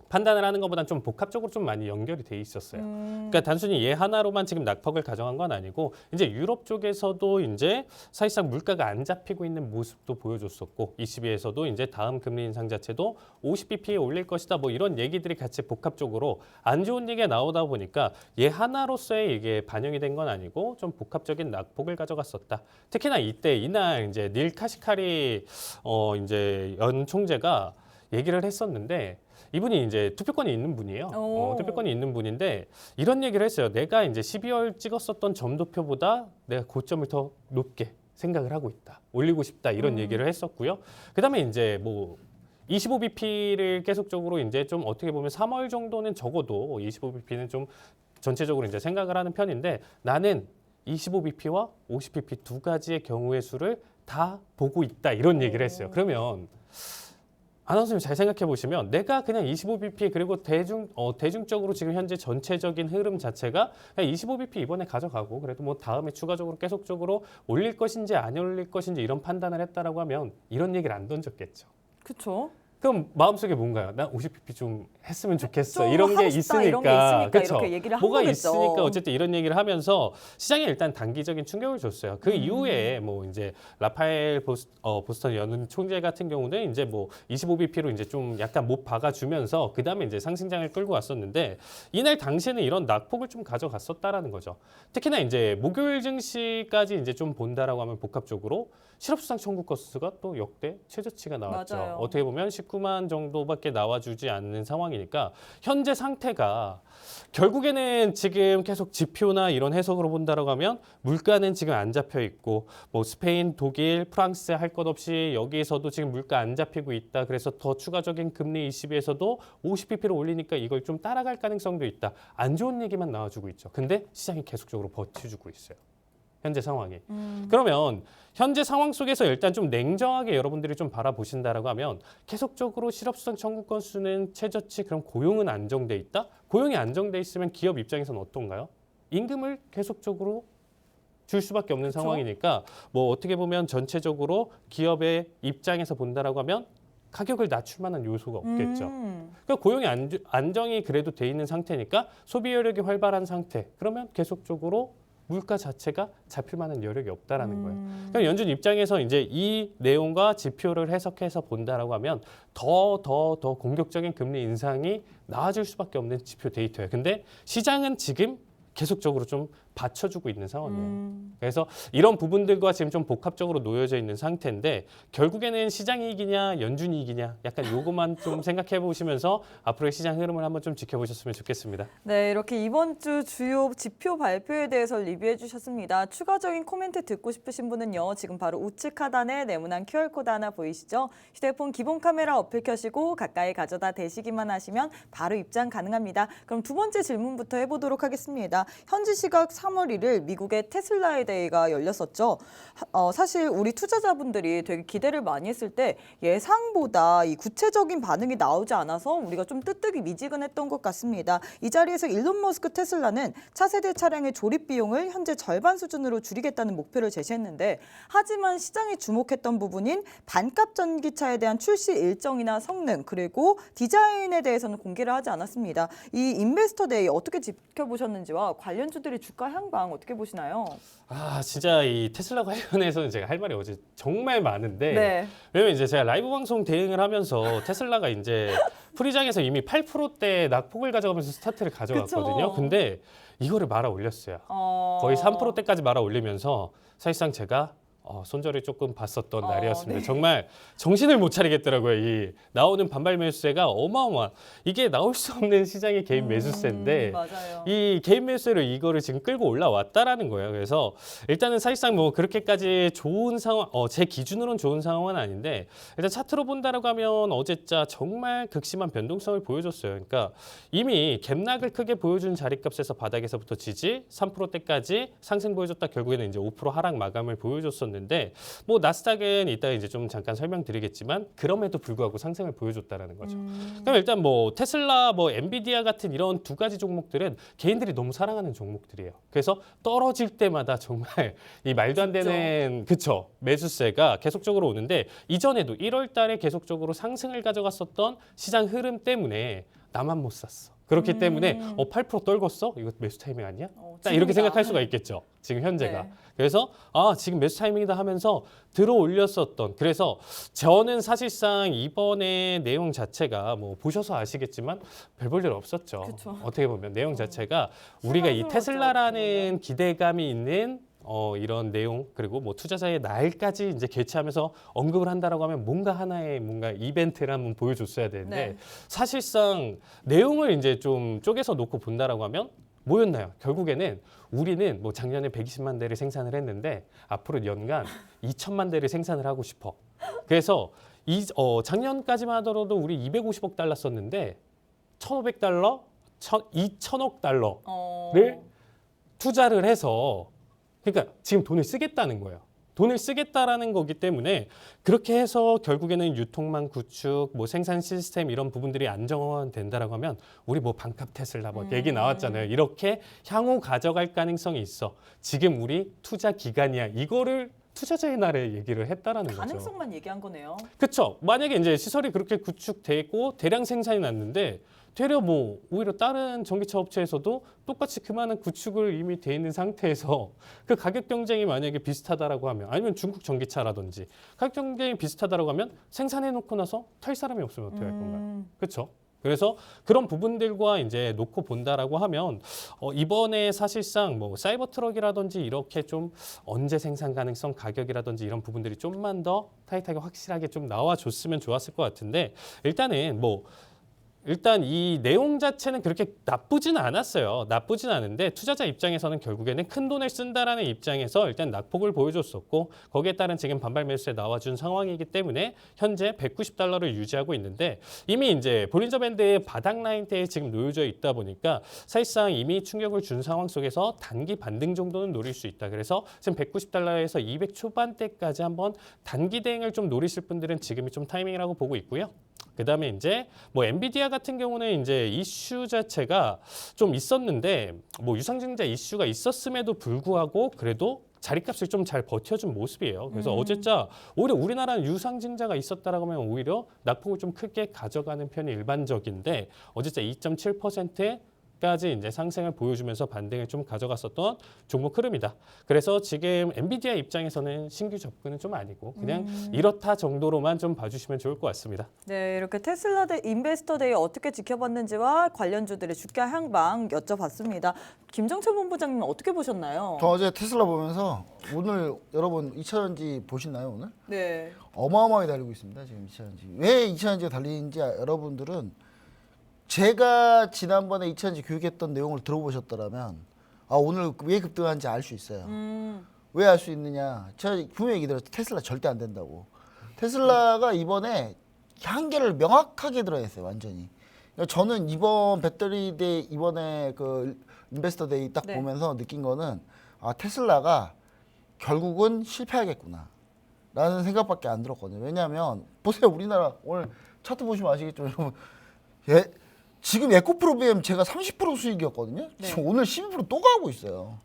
판단을 하는 것보다는 좀 복합적으로 좀 많이 연결이 돼 있었어요. 그러니까 단순히 얘 하나로만 지금 낙폭을 가져간 건 아니고 이제 유럽 쪽에서도 이제 사실상 물가가 안 잡히고 있는 모습도 보여줬었고 ECB에서도 이제 다음 금리 인상 자체도 50bp에 올릴 것이다 뭐 이런 얘기들이 같이 복합적으로 안 좋은 얘기가 나오다 보니까 얘 하나로서의 이게 반영이 된 건 아니고 좀 복합적인 낙폭을 가져갔었다. 특히나 이날 이제 닐 카시카리 이제 연 총재가 얘기를 했었는데 이분이 이제 투표권이 있는 분이에요. 투표권이 있는 분인데 이런 얘기를 했어요. 내가 이제 12월 찍었었던 점도표보다 내가 고점을 더 높게 생각을 하고 있다. 올리고 싶다. 이런 얘기를 했었고요. 그다음에 이제 뭐 25bp를 계속적으로 이제 좀 어떻게 보면 3월 정도는 적어도 25bp는 좀 전체적으로 이제 생각을 하는 편인데 나는 25bp와 50bp 두 가지의 경우의 수를 다 보고 있다. 이런 얘기를 했어요. 그러면 아나운서님 잘 생각해 보시면 내가 그냥 25bp 그리고 대중적으로 지금 현재 전체적인 흐름 자체가 그냥 25bp 이번에 가져가고 그래도 뭐 다음에 추가적으로 계속적으로 올릴 것인지 안 올릴 것인지 이런 판단을 했다라고 하면 이런 얘기를 안 던졌겠죠. 그렇죠. 그럼 마음속에 뭔가요? 난 50bp 좀 했으면 좋겠어. 좀 이런 게 하고 싶다, 있으니까. 이런 게 있으니까 그쵸? 이렇게 얘기를 한 뭐가 거겠죠. 있으니까 어쨌든 이런 얘기를 하면서 시장에 일단 단기적인 충격을 줬어요. 그 이후에 뭐 이제 라파엘 보스턴 연 총재 같은 경우는 이제 뭐 25bp로 이제 좀 약간 못 박아주면서 그 다음에 이제 상승장을 끌고 왔었는데 이날 당시에는 이런 낙폭을 좀 가져갔었다라는 거죠. 특히나 이제 목요일 증시까지 이제 좀 본다라고 하면 복합적으로 실업수당 청구 건수가 또 역대 최저치가 나왔죠. 맞아요. 어떻게 보면 19만 정도밖에 나와주지 않는 상황이니까 현재 상태가 결국에는 지금 계속 지표나 이런 해석으로 본다라고 하면 물가는 지금 안 잡혀 있고 뭐 스페인, 독일, 프랑스 할 것 없이 여기에서도 지금 물가 안 잡히고 있다. 그래서 더 추가적인 금리 ECB에서도 50bp를 올리니까 이걸 좀 따라갈 가능성도 있다. 안 좋은 얘기만 나와주고 있죠. 근데 시장이 계속적으로 버텨주고 있어요. 현재 상황이. 그러면 현재 상황 속에서 일단 좀 냉정하게 여러분들이 좀 바라보신다라고 하면 계속적으로 실업수당 청구 건수는 최저치 그럼 고용은 안정돼 있다? 고용이 안정돼 있으면 기업 입장에서는 어떤가요? 임금을 계속적으로 줄 수밖에 없는 상황이니까 뭐 어떻게 보면 전체적으로 기업의 입장에서 본다라고 하면 가격을 낮출 만한 요소가 없겠죠. 그러니까 고용이 안정이 그래도 돼 있는 상태니까 소비 여력이 활발한 상태. 그러면 계속적으로 물가 자체가 잡힐 만한 여력이 없다라는 거예요. 그럼 연준 입장에서 이제 이 내용과 지표를 해석해서 본다라고 하면 더 공격적인 금리 인상이 나아질 수밖에 없는 지표 데이터예요. 근데 시장은 지금 계속적으로 좀 받쳐주고 있는 상황이에요. 그래서 이런 부분들과 지금 좀 복합적으로 놓여져 있는 상태인데 결국에는 시장이 이기냐 연준이 이기냐 약간 요것만 좀 생각해 보시면서 앞으로의 시장 흐름을 한번 좀 지켜보셨으면 좋겠습니다. 네, 이렇게 이번 주 주요 지표 발표에 대해서 리뷰해 주셨습니다. 추가적인 코멘트 듣고 싶으신 분은요. 지금 바로 우측 하단에 네모난 QR코드 하나 보이시죠? 휴대폰 기본 카메라 어플 켜시고 가까이 가져다 대시기만 하시면 바로 입장 가능합니다. 그럼 두 번째 질문부터 해보도록 하겠습니다. 현지 시각 3월 1일 미국의 테슬라의 데이가 열렸었죠. 사실 우리 투자자분들이 되게 기대를 많이 했을 때 예상보다 이 구체적인 반응이 나오지 않아서 우리가 좀 뜨뜨기 미지근했던 것 같습니다. 이 자리에서 일론 머스크 테슬라는 차세대 차량의 조립 비용을 현재 절반 수준으로 줄이겠다는 목표를 제시했는데 하지만 시장이 주목했던 부분인 반값 전기차에 대한 출시 일정이나 성능 그리고 디자인에 대해서는 공개를 하지 않았습니다. 이 인베스터 데이 어떻게 지켜보셨는지와 관련주들의 주가 향방 어떻게 보시나요? 아 진짜 이 테슬라 관련해서는 제가 할 말이 어제 정말 많은데 네. 왜냐면 이제 제가 라이브 방송 대행을 하면서 테슬라가 이제 프리장에서 이미 8%대 낙폭을 가져가면서 스타트를 가져갔거든요. 그쵸. 근데 이거를 말아 올렸어요. 거의 3%대까지 말아 올리면서 사실상 제가 손절을 조금 봤었던 날이었습니다. 네. 정말 정신을 못 차리겠더라고요. 이 나오는 반발 매수세가 어마어마한, 이게 나올 수 없는 시장의 개인 매수세인데 맞아요. 이 개인 매수세로 이거를 지금 끌고 올라왔다라는 거예요. 그래서 일단은 사실상 뭐 그렇게까지 좋은 상황, 제 기준으로는 좋은 상황은 아닌데, 일단 차트로 본다라고 하면 어제자 정말 극심한 변동성을 보여줬어요. 그러니까 이미 갭락을 크게 보여준 자리값에서 바닥에서부터 지지 3%대까지 상승 보여줬다, 결국에는 이제 5% 하락 마감을 보여줬었는데, 뭐 나스닥은 이따가 이제 좀 잠깐 설명드리겠지만 그럼에도 불구하고 상승을 보여줬다라는 거죠. 그럼 일단 뭐 테슬라, 뭐 엔비디아 같은 이런 두 가지 종목들은 개인들이 너무 사랑하는 종목들이에요. 그래서 떨어질 때마다 정말 이 말도 안 되는 그쵸 매수세가 계속적으로 오는데, 이전에도 1월 달에 계속적으로 상승을 가져갔었던 시장 흐름 때문에 나만 못 샀어. 그렇기 때문에 8% 떨궜어? 이거 매수 타이밍 아니야? 딱 이렇게 지금이다. 생각할 수가 있겠죠. 지금 현재가. 네. 그래서 지금 매수 타이밍이다 하면서 들어 올렸었던, 그래서 저는 사실상 이번에 내용 자체가 뭐 보셔서 아시겠지만 별 볼 일 없었죠. 그쵸. 어떻게 보면 내용 자체가 우리가 이 소란스러웠죠, 테슬라라는 기대감이 있는 이런 내용, 그리고 뭐 투자자의 날까지 이제 개최하면서 언급을 한다라고 하면 뭔가 하나의 뭔가 이벤트를 한번 보여줬어야 되는데, 네. 사실상 내용을 이제 좀 쪼개서 놓고 본다라고 하면 뭐였나요? 결국에는 우리는 뭐 작년에 120만 대를 생산을 했는데 앞으로 연간 2천만 대를 생산을 하고 싶어. 그래서 작년까지만 하더라도 우리 250억 달러 썼는데 1,500달러, 2천억 달러를 투자를 해서, 그러니까 지금 돈을 쓰겠다는 거예요. 돈을 쓰겠다라는 거기 때문에 그렇게 해서 결국에는 유통망 구축, 뭐 생산 시스템 이런 부분들이 안정화된다라고 하면 우리 뭐 반값 테슬라 뭐 얘기 나왔잖아요. 이렇게 향후 가져갈 가능성이 있어. 지금 우리 투자 기간이야. 이거를 투자자의 날에 얘기를 했다라는 거죠. 가능성만 얘기한 거네요. 그렇죠. 만약에 이제 시설이 그렇게 구축되고 대량 생산이 났는데 되려 뭐 오히려 다른 전기차 업체에서도 똑같이 그만한 구축을 이미 돼 있는 상태에서 그 가격 경쟁이 만약에 비슷하다라고 하면, 아니면 중국 전기차라든지 가격 경쟁이 비슷하다라고 하면 생산해 놓고 나서 탈 사람이 없으면 어떻게 할 건가요? 그렇죠. 그래서 그런 부분들과 이제 놓고 본다라고 하면 이번에 사실상 뭐 사이버 트럭이라든지 이렇게 좀 언제 생산 가능성, 가격이라든지 이런 부분들이 좀만 더 타이트하게 확실하게 좀 나와줬으면 좋았을 것 같은데, 일단 이 내용 자체는 그렇게 나쁘진 않았어요. 나쁘진 않은데 투자자 입장에서는 결국에는 큰 돈을 쓴다라는 입장에서 일단 낙폭을 보여줬었고, 거기에 따른 지금 반발 매수에 나와준 상황이기 때문에 현재 190달러를 유지하고 있는데, 이미 이제 볼린저 밴드의 바닥 라인대에 지금 놓여져 있다 보니까 사실상 이미 충격을 준 상황 속에서 단기 반등 정도는 노릴 수 있다. 그래서 지금 190달러에서 200 초반대까지 한번 단기 대응을 좀 노리실 분들은 지금이 좀 타이밍이라고 보고 있고요. 그다음에 이제 뭐 엔비디아 같은 경우는 이제 이슈 자체가 좀 있었는데, 뭐 유상증자 이슈가 있었음에도 불구하고 그래도 자리값을 좀 잘 버텨준 모습이에요. 그래서 어제자 오히려 우리나라는 유상증자가 있었다라고 하면 오히려 낙폭을 좀 크게 가져가는 편이 일반적인데, 어제자 2.7% 까지 이제 상승을 보여주면서 반등을 좀 가져갔었던 종목 흐름이다. 그래서 지금 엔비디아 입장에서는 신규 접근은 좀 아니고 그냥 이렇다 정도로만 좀 봐주시면 좋을 것 같습니다. 네, 이렇게 테슬라 인베스터 데이 어떻게 지켜봤는지와 관련주들의 주가 향방 여쭤봤습니다. 김정철 본부장님 어떻게 보셨나요? 저 어제 테슬라 보면서 오늘 여러분 2차전지 보시나요 오늘? 네. 어마어마하게 달리고 있습니다 지금 2차전지. 왜 2차전지가 달리는지 여러분들은 제가 지난번에 2차전지 교육했던 내용을 들어보셨더라면 오늘 왜 급등하는지 알 수 있어요. 왜 알 수 있느냐? 제가 분명히 얘기 드렸죠. 테슬라 절대 안 된다고. 테슬라가 이번에 한계를 명확하게 들어냈어요. 완전히. 그러니까 저는 이번 배터리 데이, 이번에 그 인베스터 데이 딱 네. 보면서 느낀 거는 테슬라가 결국은 실패하겠구나 라는 생각밖에 안 들었거든요. 왜냐하면 보세요. 우리나라 오늘 차트 보시면 아시겠죠. 여러분. 지금 에코프로비엠 제가 30% 수익이었거든요. 네. 지금 오늘 12% 또 가고 있어요.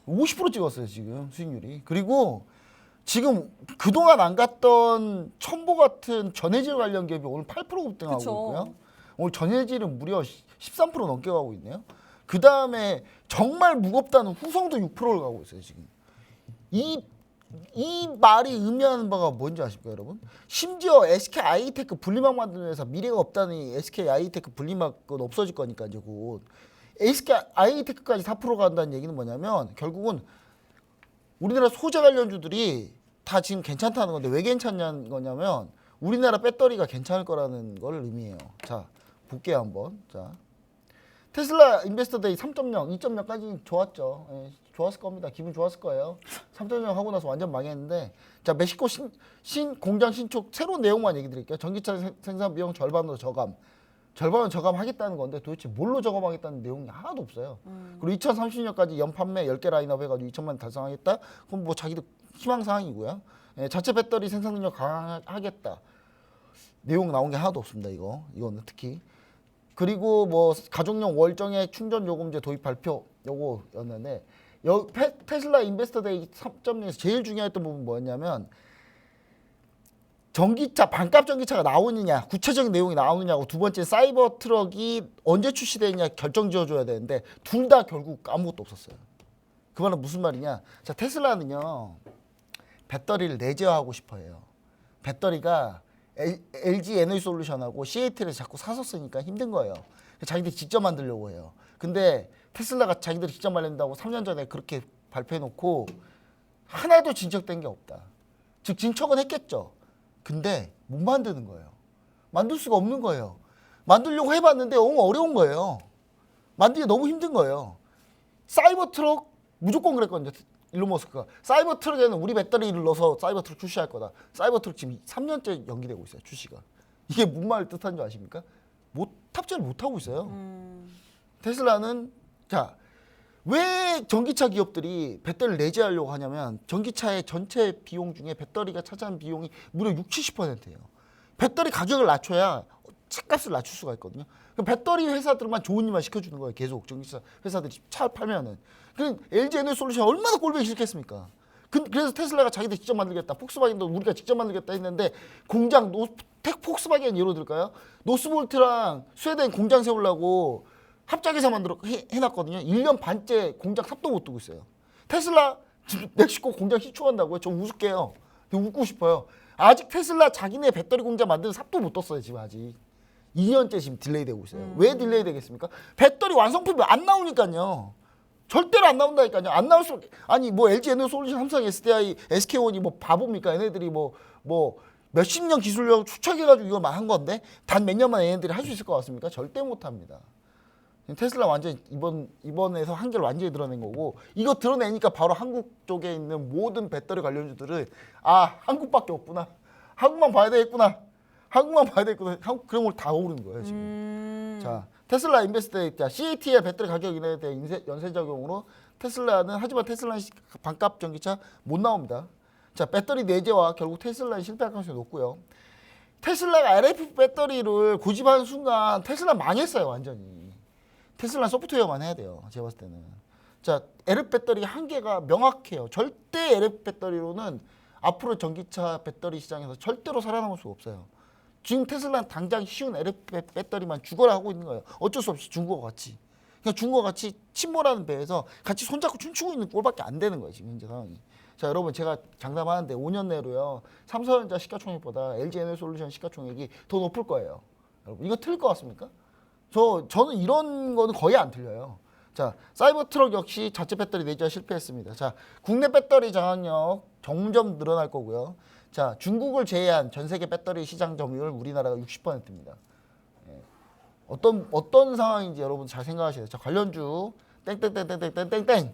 50% 찍었어요 지금 수익률이. 그리고 지금 그동안 안 갔던 첨보 같은 전해질 관련 기업이 오늘 8% 급등하고 그쵸. 있고요. 오늘 전해질은 무려 13% 넘게 가고 있네요. 그 다음에 정말 무겁다는 후성도 6%를 가고 있어요 지금. 이 이 말이 의미하는 바가 뭔지 아십니까, 여러분? 심지어 SK 하이테크 분리막 만드는 회사 미래가 없다니 SK 하이테크 분리막은 없어질 거니까 이제 곧 SK 하이테크까지 4% 간다는 얘기는 뭐냐면 결국은 우리나라 소재 관련주들이 다 지금 괜찮다는 건데 왜 괜찮냐는 거냐면 우리나라 배터리가 괜찮을 거라는 걸 의미해요. 자, 볼게요 한번. 자, 테슬라 인베스터 데이 3.0, 2.0까지 좋았죠. 예, 좋았을 겁니다. 기분 좋았을 거예요. 3.0 하고 나서 완전 망했는데 자, 멕시코 신 공장 신축 새로운 내용만 얘기 드릴게요. 전기차 생산 비용 절반으로 저감. 절반은 저감하겠다는 건데 도대체 뭘로 저감하겠다는 내용이 하나도 없어요. 그리고 2030년까지 연 판매 10개 라인업 해가지고 2천만 달성하겠다. 그럼 뭐 자기도 희망사항이고요. 예, 자체 배터리 생산 능력 강화하겠다. 내용 나온 게 하나도 없습니다. 이거는 특히. 그리고 뭐 가족용 월정액 충전 요금제 도입 발표 요거였는데 테슬라 인베스터 데이 3.0에서 제일 중요했던 부분 뭐였냐면 전기차 반값 전기차가 나오느냐 구체적인 내용이 나오느냐고 두 번째 사이버 트럭이 언제 출시되느냐 결정 지어줘야 되는데 둘 다 결국 아무것도 없었어요. 그 말은 무슨 말이냐? 자, 테슬라는요 배터리를 내재화하고 싶어해요. 배터리가 LG 에너지 솔루션하고 CATL에서 자꾸 사서 쓰니까 힘든 거예요. 자기들이 직접 만들려고 해요. 근데 테슬라가 자기들이 직접 만든다고 3년 전에 그렇게 발표해놓고 하나도 진척된 게 없다. 즉 진척은 했겠죠. 근데 못 만드는 거예요. 만들 수가 없는 거예요. 만들려고 해봤는데 너무 어려운 거예요. 만들기 너무 힘든 거예요. 사이버 트럭 무조건 그랬거든요. 일론 머스크가 사이버 트럭에는 우리 배터리를 넣어서 사이버 트럭 출시할 거다. 사이버 트럭 지금 3년째 연기되고 있어요. 출시가. 이게 무슨 말 뜻하는 줄 아십니까? 탑재를 못 하고 있어요. 테슬라는 자, 왜 전기차 기업들이 배터리를 내재하려고 하냐면 전기차의 전체 비용 중에 배터리가 차지하는 비용이 무려 60-70%예요. 배터리 가격을 낮춰야 차값을 낮출 수가 있거든요. 그럼 배터리 회사들만 좋은 일만 시켜주는 거예요. 계속 전기차 회사들이 차 팔면은. 그럼 LG 에너지 솔루션 얼마나 꼴보기 싫겠습니까? 그래서 테슬라가 자기들 직접 만들겠다. 폭스바겐도 우리가 직접 만들겠다 했는데 공장 폭스바겐 예로 들까요? 노스볼트랑 스웨덴 공장 세우려고 합작해서 해놨거든요. 1년 반째 공장 삽도 못 두고 있어요. 테슬라 지금 멕시코 공장 시추한다고요? 저 우습게요. 웃고 싶어요. 아직 테슬라 자기네 배터리 공장 만드는 삽도 못 떴어요. 지금 아직. 2년째 지금 딜레이 되고 있어요. 왜 딜레이 되겠습니까? 배터리 완성품이 안 나오니까요. 절대로 안 나온다니까요. 안 나올 수 아니 뭐 LG 에너지 솔루션, 삼성 SDI, SK온이 뭐 바보입니까? 얘네들이 뭐 몇십 년 기술력 축적해가지고 이걸 한 건데 단 몇 년만 얘네들이 할 수 있을 것 같습니까? 절대 못합니다. 테슬라 완전 이번에서 한계를 완전히 드러낸 거고 이거 드러내니까 바로 한국 쪽에 있는 모든 배터리 관련주들은 아 한국밖에 없구나. 한국만 봐야 되겠구나. 그런 걸 다 오르는 거예요 지금. 자, 테슬라 인베스터 데이터 CATL 배터리 가격 인하에 대한 연쇄 적용으로 테슬라는 하지만 테슬라는 반값 전기차 못 나옵니다. 자, 배터리 내재화 결국 테슬라는 실패할 가능성이 높고요. 테슬라가 LFP 배터리를 고집하는 순간 테슬라 망했어요 완전히. 테슬라 소프트웨어만 해야 돼요. 제가 봤을 때는. 자, LFP 배터리 한계가 명확해요. 절대 LFP 배터리로는 앞으로 전기차 배터리 시장에서 절대로 살아남을 수가 없어요. 지금 테슬라는 당장 쉬운 LFP 배터리만 죽어라 하고 있는 거예요. 어쩔 수 없이 중국과 같이. 그냥 중국과 같이 침몰하는 배에서 같이 손잡고 춤추고 있는 꼴밖에 안 되는 거예요. 지금 현재 상황이. 자, 여러분 제가 장담하는데 5년 내로요. 삼성전자 시가총액보다 LG 에너지 솔루션 시가총액이 더 높을 거예요. 여러분 이거 틀릴 것 같습니까? 저는 이런 거는 거의 안 틀려요. 자, 사이버 트럭 역시 자체 배터리 내재화 실패했습니다. 자, 국내 배터리 장악력 점점 늘어날 거고요. 자, 중국을 제외한 전 세계 배터리 시장 점유율 우리나라가 60%입니다. 예. 어떤 상황인지 여러분 잘 생각하셔야 돼요. 자, 관련주 땡땡땡땡땡땡땡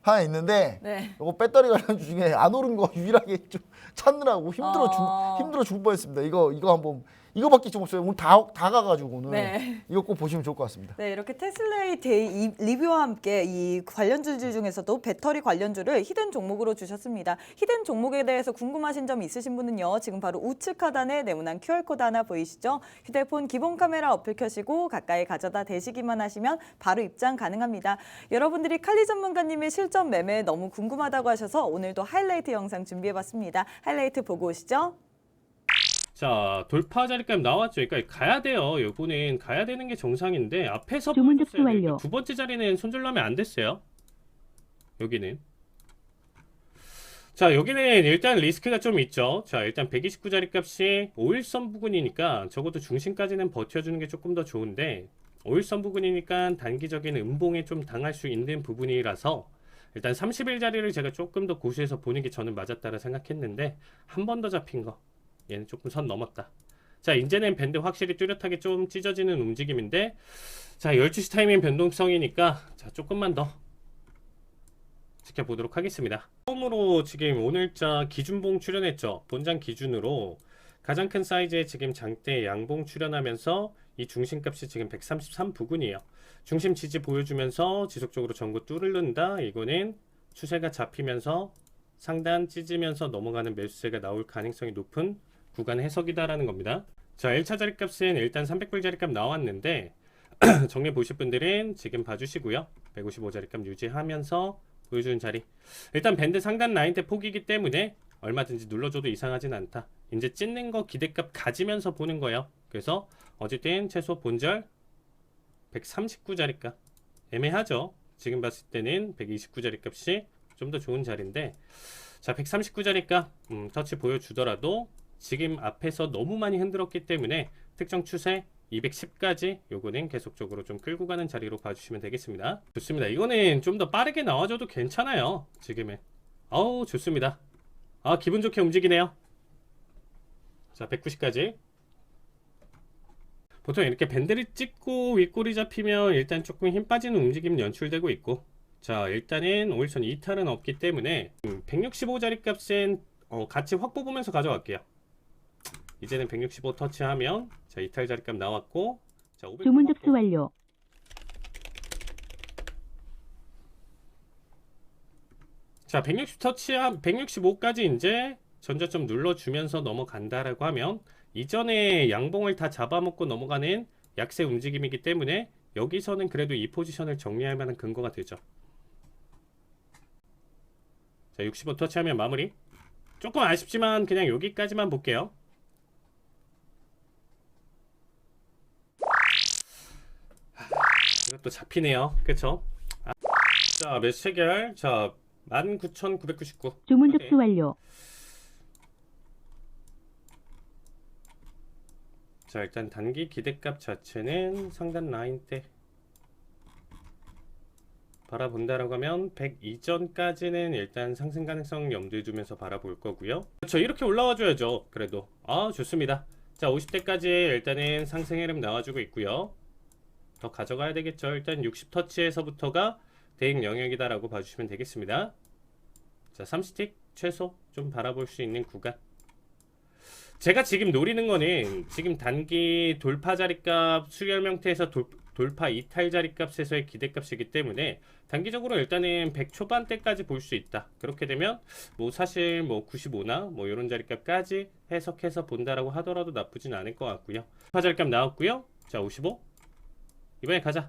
하나 있는데 네. 이거 배터리 관련주 중에 안 오른 거 유일하게 좀 찾느라고 힘들어 죽을 뻔했습니다. 이거 한번 이거밖에 좀 없어요. 오늘 다 가가지고 오늘 네. 이거 꼭 보시면 좋을 것 같습니다. 네, 이렇게 테슬라의 데이 리뷰와 함께 이 관련주들 중에서도 배터리 관련주를 히든 종목으로 주셨습니다. 히든 종목에 대해서 궁금하신 점 있으신 분은요. 지금 바로 우측 하단에 네모난 QR코드 하나 보이시죠? 휴대폰 기본 카메라 어플 켜시고 가까이 가져다 대시기만 하시면 바로 입장 가능합니다. 여러분들이 칼리 전문가님의 실전 매매 너무 궁금하다고 하셔서 오늘도 하이라이트 영상 준비해봤습니다. 하이라이트 보고 오시죠. 자, 돌파 자리까지 나왔죠. 그러니까 가야 돼요. 요거는 가야 되는 게 정상인데 앞에서 주문 보여줬어야 접수 완료. 되니까 두 번째 자리는 손절하면 안 됐어요. 여기는. 자, 여기는 일단 리스크가 좀 있죠. 자, 일단 129짜리 값이 5일선 부근이니까 적어도 중심까지는 버텨주는 게 조금 더 좋은데 5일선 부근이니까 단기적인 음봉에 좀 당할 수 있는 부분이라서 일단 30일짜리를 제가 조금 더 고수해서 보는 게 저는 맞았다라 생각했는데 한 번 더 잡힌 거 얘는 조금 선 넘었다. 자, 이제는 밴드 확실히 뚜렷하게 좀 찢어지는 움직임인데 자, 12시 타이밍 변동성이니까 자, 조금만 더 지켜보도록 하겠습니다. 처음으로 지금 오늘자 기준봉 출현했죠. 본장 기준으로 가장 큰 사이즈의 지금 장대 양봉 출현하면서 이 중심값이 지금 133 부근이에요. 중심 지지 보여주면서 지속적으로 전구 뚫는다. 이거는 추세가 잡히면서 상단 찢으면서 넘어가는 매수세가 나올 가능성이 높은 구간 해석이다라는 겁니다. 자, 1차 자리값은 일단 300불 자리값 나왔는데 정리 보실 분들은 지금 봐주시고요. 155 자리값 유지하면서 보여주는 자리. 일단 밴드 상단 라인 대 폭이기 때문에 얼마든지 눌러줘도 이상하진 않다. 이제 찢는 거 기대값 가지면서 보는 거예요. 그래서 어쨌든 최소 본절 139짜리 값 애매하죠. 지금 봤을 때는 129짜리 값이 좀 더 좋은 자리인데 자, 139짜리 값 터치 보여주더라도 지금 앞에서 너무 많이 흔들었기 때문에 특정 추세 210까지 요거는 계속적으로 좀 끌고 가는 자리로 봐주시면 되겠습니다. 좋습니다. 이거는 좀 더 빠르게 나와줘도 괜찮아요. 지금은 어우 좋습니다. 아, 기분 좋게 움직이네요. 자, 190까지 보통 이렇게 밴드를 찍고 윗골이 잡히면 일단 조금 힘 빠지는 움직임 연출되고 있고 자, 일단은 5일선 이탈은 없기 때문에 165짜리 값은 같이 확보 보면서 가져갈게요. 이제는 165 터치하면 자, 이탈 자리값 나왔고 자, 500 주문 접수 완료. 자, 160 터치한 165까지 이제 전저점 눌러주면서 넘어간다라고 하면 이전에 양봉을 다 잡아먹고 넘어가는 약세 움직임이기 때문에 여기서는 그래도 이 포지션을 정리할 만한 근거가 되죠. 자, 65 터치하면 마무리. 조금 아쉽지만 그냥 여기까지만 볼게요. 이것도 잡히네요. 그쵸? 자, 매수 체결. 자, 19,999. 주문 접수 완료. 자, 일단 단기 기대값 자체는 상단 라인 때 바라본다라고 하면 100 이전까지는 일단 상승 가능성 염두에 두면서 바라볼 거고요. 그렇죠. 이렇게 올라와 줘야죠. 그래도 좋습니다. 자, 50대까지 일단은 상승 흐름 나와주고 있고요. 더 가져가야 되겠죠. 일단 60 터치에서부터가 대응 영역이다라고 봐주시면 되겠습니다. 자, 3스틱 최소 좀 바라볼 수 있는 구간. 제가 지금 노리는 거는 지금 단기 돌파 자리값 수렴 형태에서 돌파 이탈 자리값에서의 기대값이기 때문에 단기적으로 일단은 100 초반대까지 볼 수 있다. 그렇게 되면 뭐 사실 뭐 95나 뭐 이런 자리값까지 해석해서 본다라고 하더라도 나쁘진 않을 것 같고요. 돌파 자리값 나왔고요. 자, 55 이번에 가자.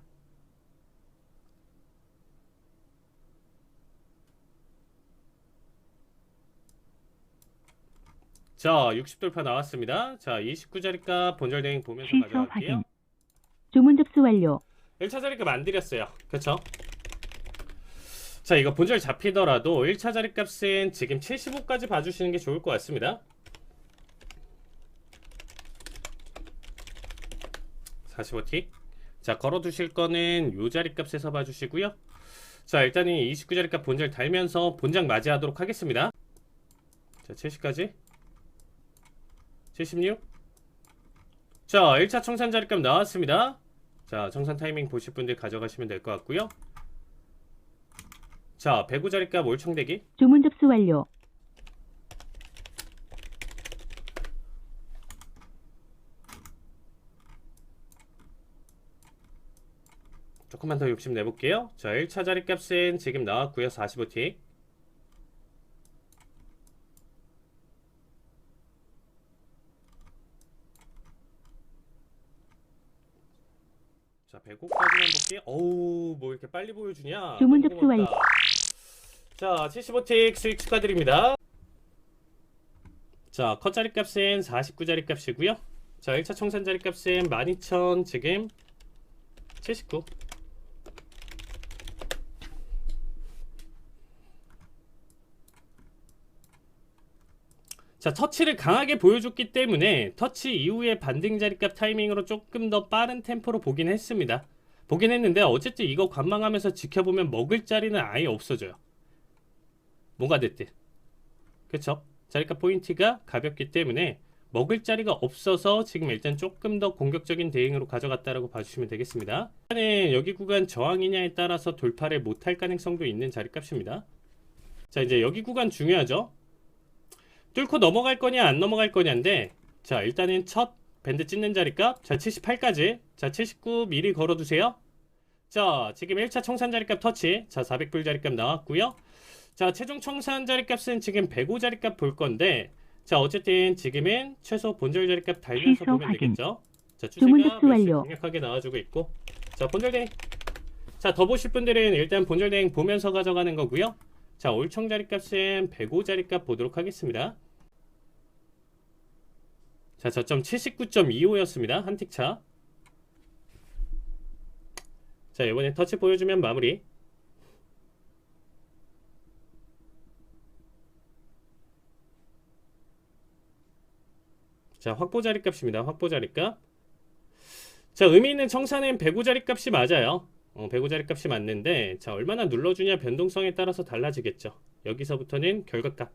자, 60 돌파 나왔습니다. 자, 29자리값 본절 대응 보면서 취소 가져갈게요. 확인. 주문 접수 완료. 1차 자리값 안 드렸어요. 그쵸? 자, 이거 본절 잡히더라도 1차 자리값은 지금 75까지 봐주시는 게 좋을 것 같습니다. 45틱. 자, 걸어두실 거는 요 자리값에서 봐주시고요. 자, 일단은 29자리값 본절 달면서 본장 맞이하도록 하겠습니다. 자, 70까지. 76. 자, 1차 청산 자리값 나왔습니다. 자, 청산 타이밍 보실 분들 가져가시면 될 것 같고요. 자, 105 자리값 올청대기. 주문 접수 완료. 조금만 더 욕심 내볼게요. 자, 1차 자리값은 지금 나왔고요. 45틱. 자, 105까지만 볼게요. 어우, 뭐 이렇게 빨리 보여주냐. 주문 너무 접수 완료. 고맙다. 자, 75틱 수익 축하드립니다. 자, 컷 자리값은 49 자리값이고요. 자, 1차 청산 자리값은 12,000 지금 79. 자, 터치를 강하게 보여줬기 때문에 터치 이후에 반등 자리값 타이밍으로 조금 더 빠른 템포로 보긴 했습니다. 보긴 했는데 어쨌든 이거 관망하면서 지켜보면 먹을 자리는 아예 없어져요. 뭐가 됐든. 그쵸? 자리값 포인트가 가볍기 때문에 먹을 자리가 없어서 지금 일단 조금 더 공격적인 대응으로 가져갔다라고 봐주시면 되겠습니다. 일단은 여기 구간 저항이냐에 따라서 돌파를 못할 가능성도 있는 자리값입니다. 자, 이제 여기 구간 중요하죠? 뚫고 넘어갈 거냐 안 넘어갈 거냐인데, 자, 일단은 첫 밴드 찢는 자리값, 자, 78까지, 자, 79 미리 걸어두세요. 자, 지금 1차 청산 자리값 터치, 자, 400불 자리값 나왔고요. 자, 최종 청산 자리값은 지금 105 자리값 볼 건데, 자, 어쨌든 지금은 최소 본절 자리값 달면서 취소 보면 확인. 되겠죠. 자, 주문 추세가 접수 몇수 완료. 강력하게 나와주고 있고, 자, 본절 대행. 자, 더 보실 분들은 일단 본절 대행 보면서 가져가는 거고요. 자, 올청 자리값은 105 자리값 보도록 하겠습니다. 자, 저점 79.25였습니다. 한 틱 차. 자, 이번에 터치 보여주면 마무리. 자, 확보 자리값입니다. 확보 자리값. 자, 의미 있는 청산은 105 자리값이 맞아요. 105 자리값이 맞는데, 자, 얼마나 눌러주냐 변동성에 따라서 달라지겠죠. 여기서부터는 결과값.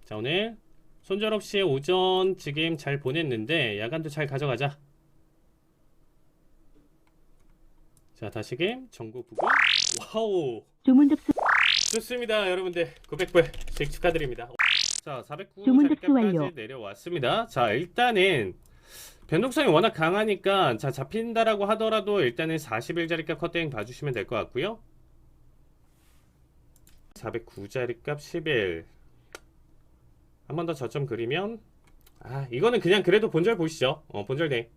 자, 오늘 손절없이 오전 지금 잘 보냈는데 야간도 잘 가져가자. 자, 다시금 정보 부분. 와우, 주문 접수 좋습니다. 여러분들 900불 수익 축하드립니다. 자, 409 주문 접수 자리값까지 완료. 내려왔습니다. 자, 일단은 변동성이 워낙 강하니까, 자, 잡힌다라고 하더라도 일단은 40일 자리값 컷대행 봐주시면 될 것 같고요. 409 자리값 10일 한 번 더 저점 그리면, 이거는 그냥 그래도 본절 보시죠. 본절 대행.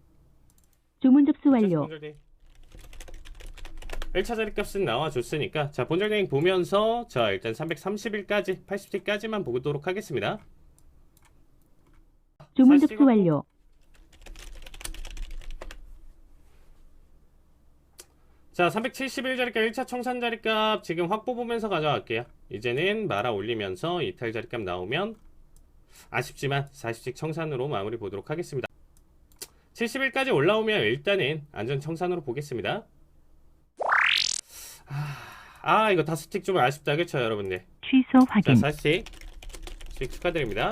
주문 접수 완료. 본절 대행. 1차 자리값은 나와줬으니까, 자, 본절 대행 보면서, 자, 일단 330일까지 80T까지만 보도록 하겠습니다. 주문 사실 접수 완료. 자, 371 자리값 1차 청산 자리값 지금 확보 보면서 가져갈게요. 이제는 말아 올리면서 이탈 자리값 나오면 아쉽지만 40씩 청산으로 마무리 보도록 하겠습니다. 70일까지 올라오면 일단은 안전 청산으로 보겠습니다. 이거 5틱 좀 아쉽다, 그쵸 여러분들? 취소 자, 확인. 40씩 수익 축하드립니다.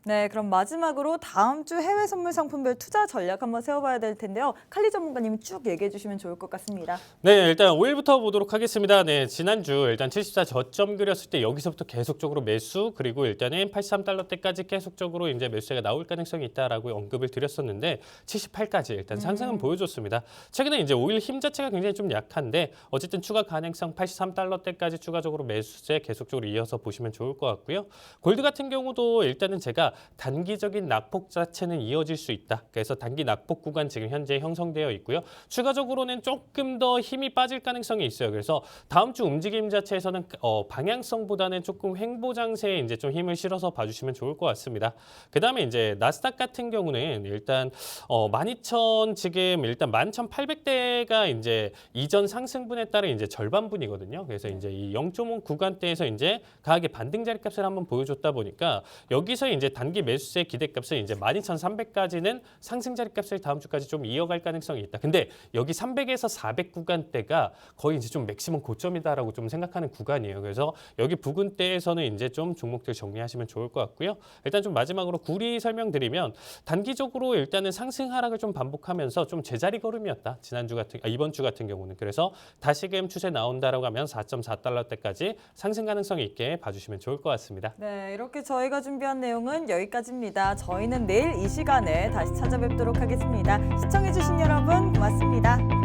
네, 그럼 마지막으로 다음 주 해외 선물 상품별 투자 전략 한번 세워봐야 될 텐데요. 칼리 전문가님이 쭉 얘기해 주시면 좋을 것 같습니다. 네, 일단 5일부터 보도록 하겠습니다. 네, 지난주 일단 74 저점 그렸을 때 여기서부터 계속적으로 매수, 그리고 일단은 83달러대까지 계속적으로 이제 매수가 나올 가능성이 있다라고 언급을 드렸었는데 78까지 일단 상승은 보여줬습니다. 최근에 이제 5일 힘 자체가 굉장히 좀 약한데 어쨌든 추가 가능성 83달러대까지 추가적으로 매수세 계속적으로 이어서 보시면 좋을 것 같고요. 골드 같은 경우도 일단은 제가 단기적인 낙폭 자체는 이어질 수 있다. 그래서 단기 낙폭 구간 지금 현재 형성되어 있고요. 추가적으로는 조금 더 힘이 빠질 가능성이 있어요. 그래서 다음 주 움직임 자체에서는 방향성보다는 조금 횡보 장세에 이제 좀 힘을 실어서 봐주시면 좋을 것 같습니다. 그 다음에 이제 나스닥 같은 경우는 일단 12,000 지금 일단 11,800대가 이제 이전 상승분에 따른 이제 절반분이거든요. 그래서 이제 이 0.5 구간대에서 이제 강하게 반등 자리값을 한번 보여줬다 보니까 여기서 이제 단기 매수세 기대값을 이제 12,300까지는 상승 자리값을 다음 주까지 좀 이어갈 가능성이 있다. 근데 여기 300에서 400 구간대가 거의 이제 좀 맥시멈 고점이다라고 좀 생각하는 구간이에요. 그래서 여기 부근대에서는 이제 좀 종목들 정리하시면 좋을 것 같고요. 일단 좀 마지막으로 구리 설명드리면 단기적으로 일단은 상승 하락을 좀 반복하면서 좀 제자리 걸음이었다. 이번 주 같은 경우는. 그래서 다시금 추세 나온다라고 하면 4.4달러대까지 상승 가능성이 있게 봐주시면 좋을 것 같습니다. 네, 이렇게 저희가 준비한 내용은 여기까지입니다. 저희는 내일 이 시간에 다시 찾아뵙도록 하겠습니다. 시청해주신 여러분 고맙습니다.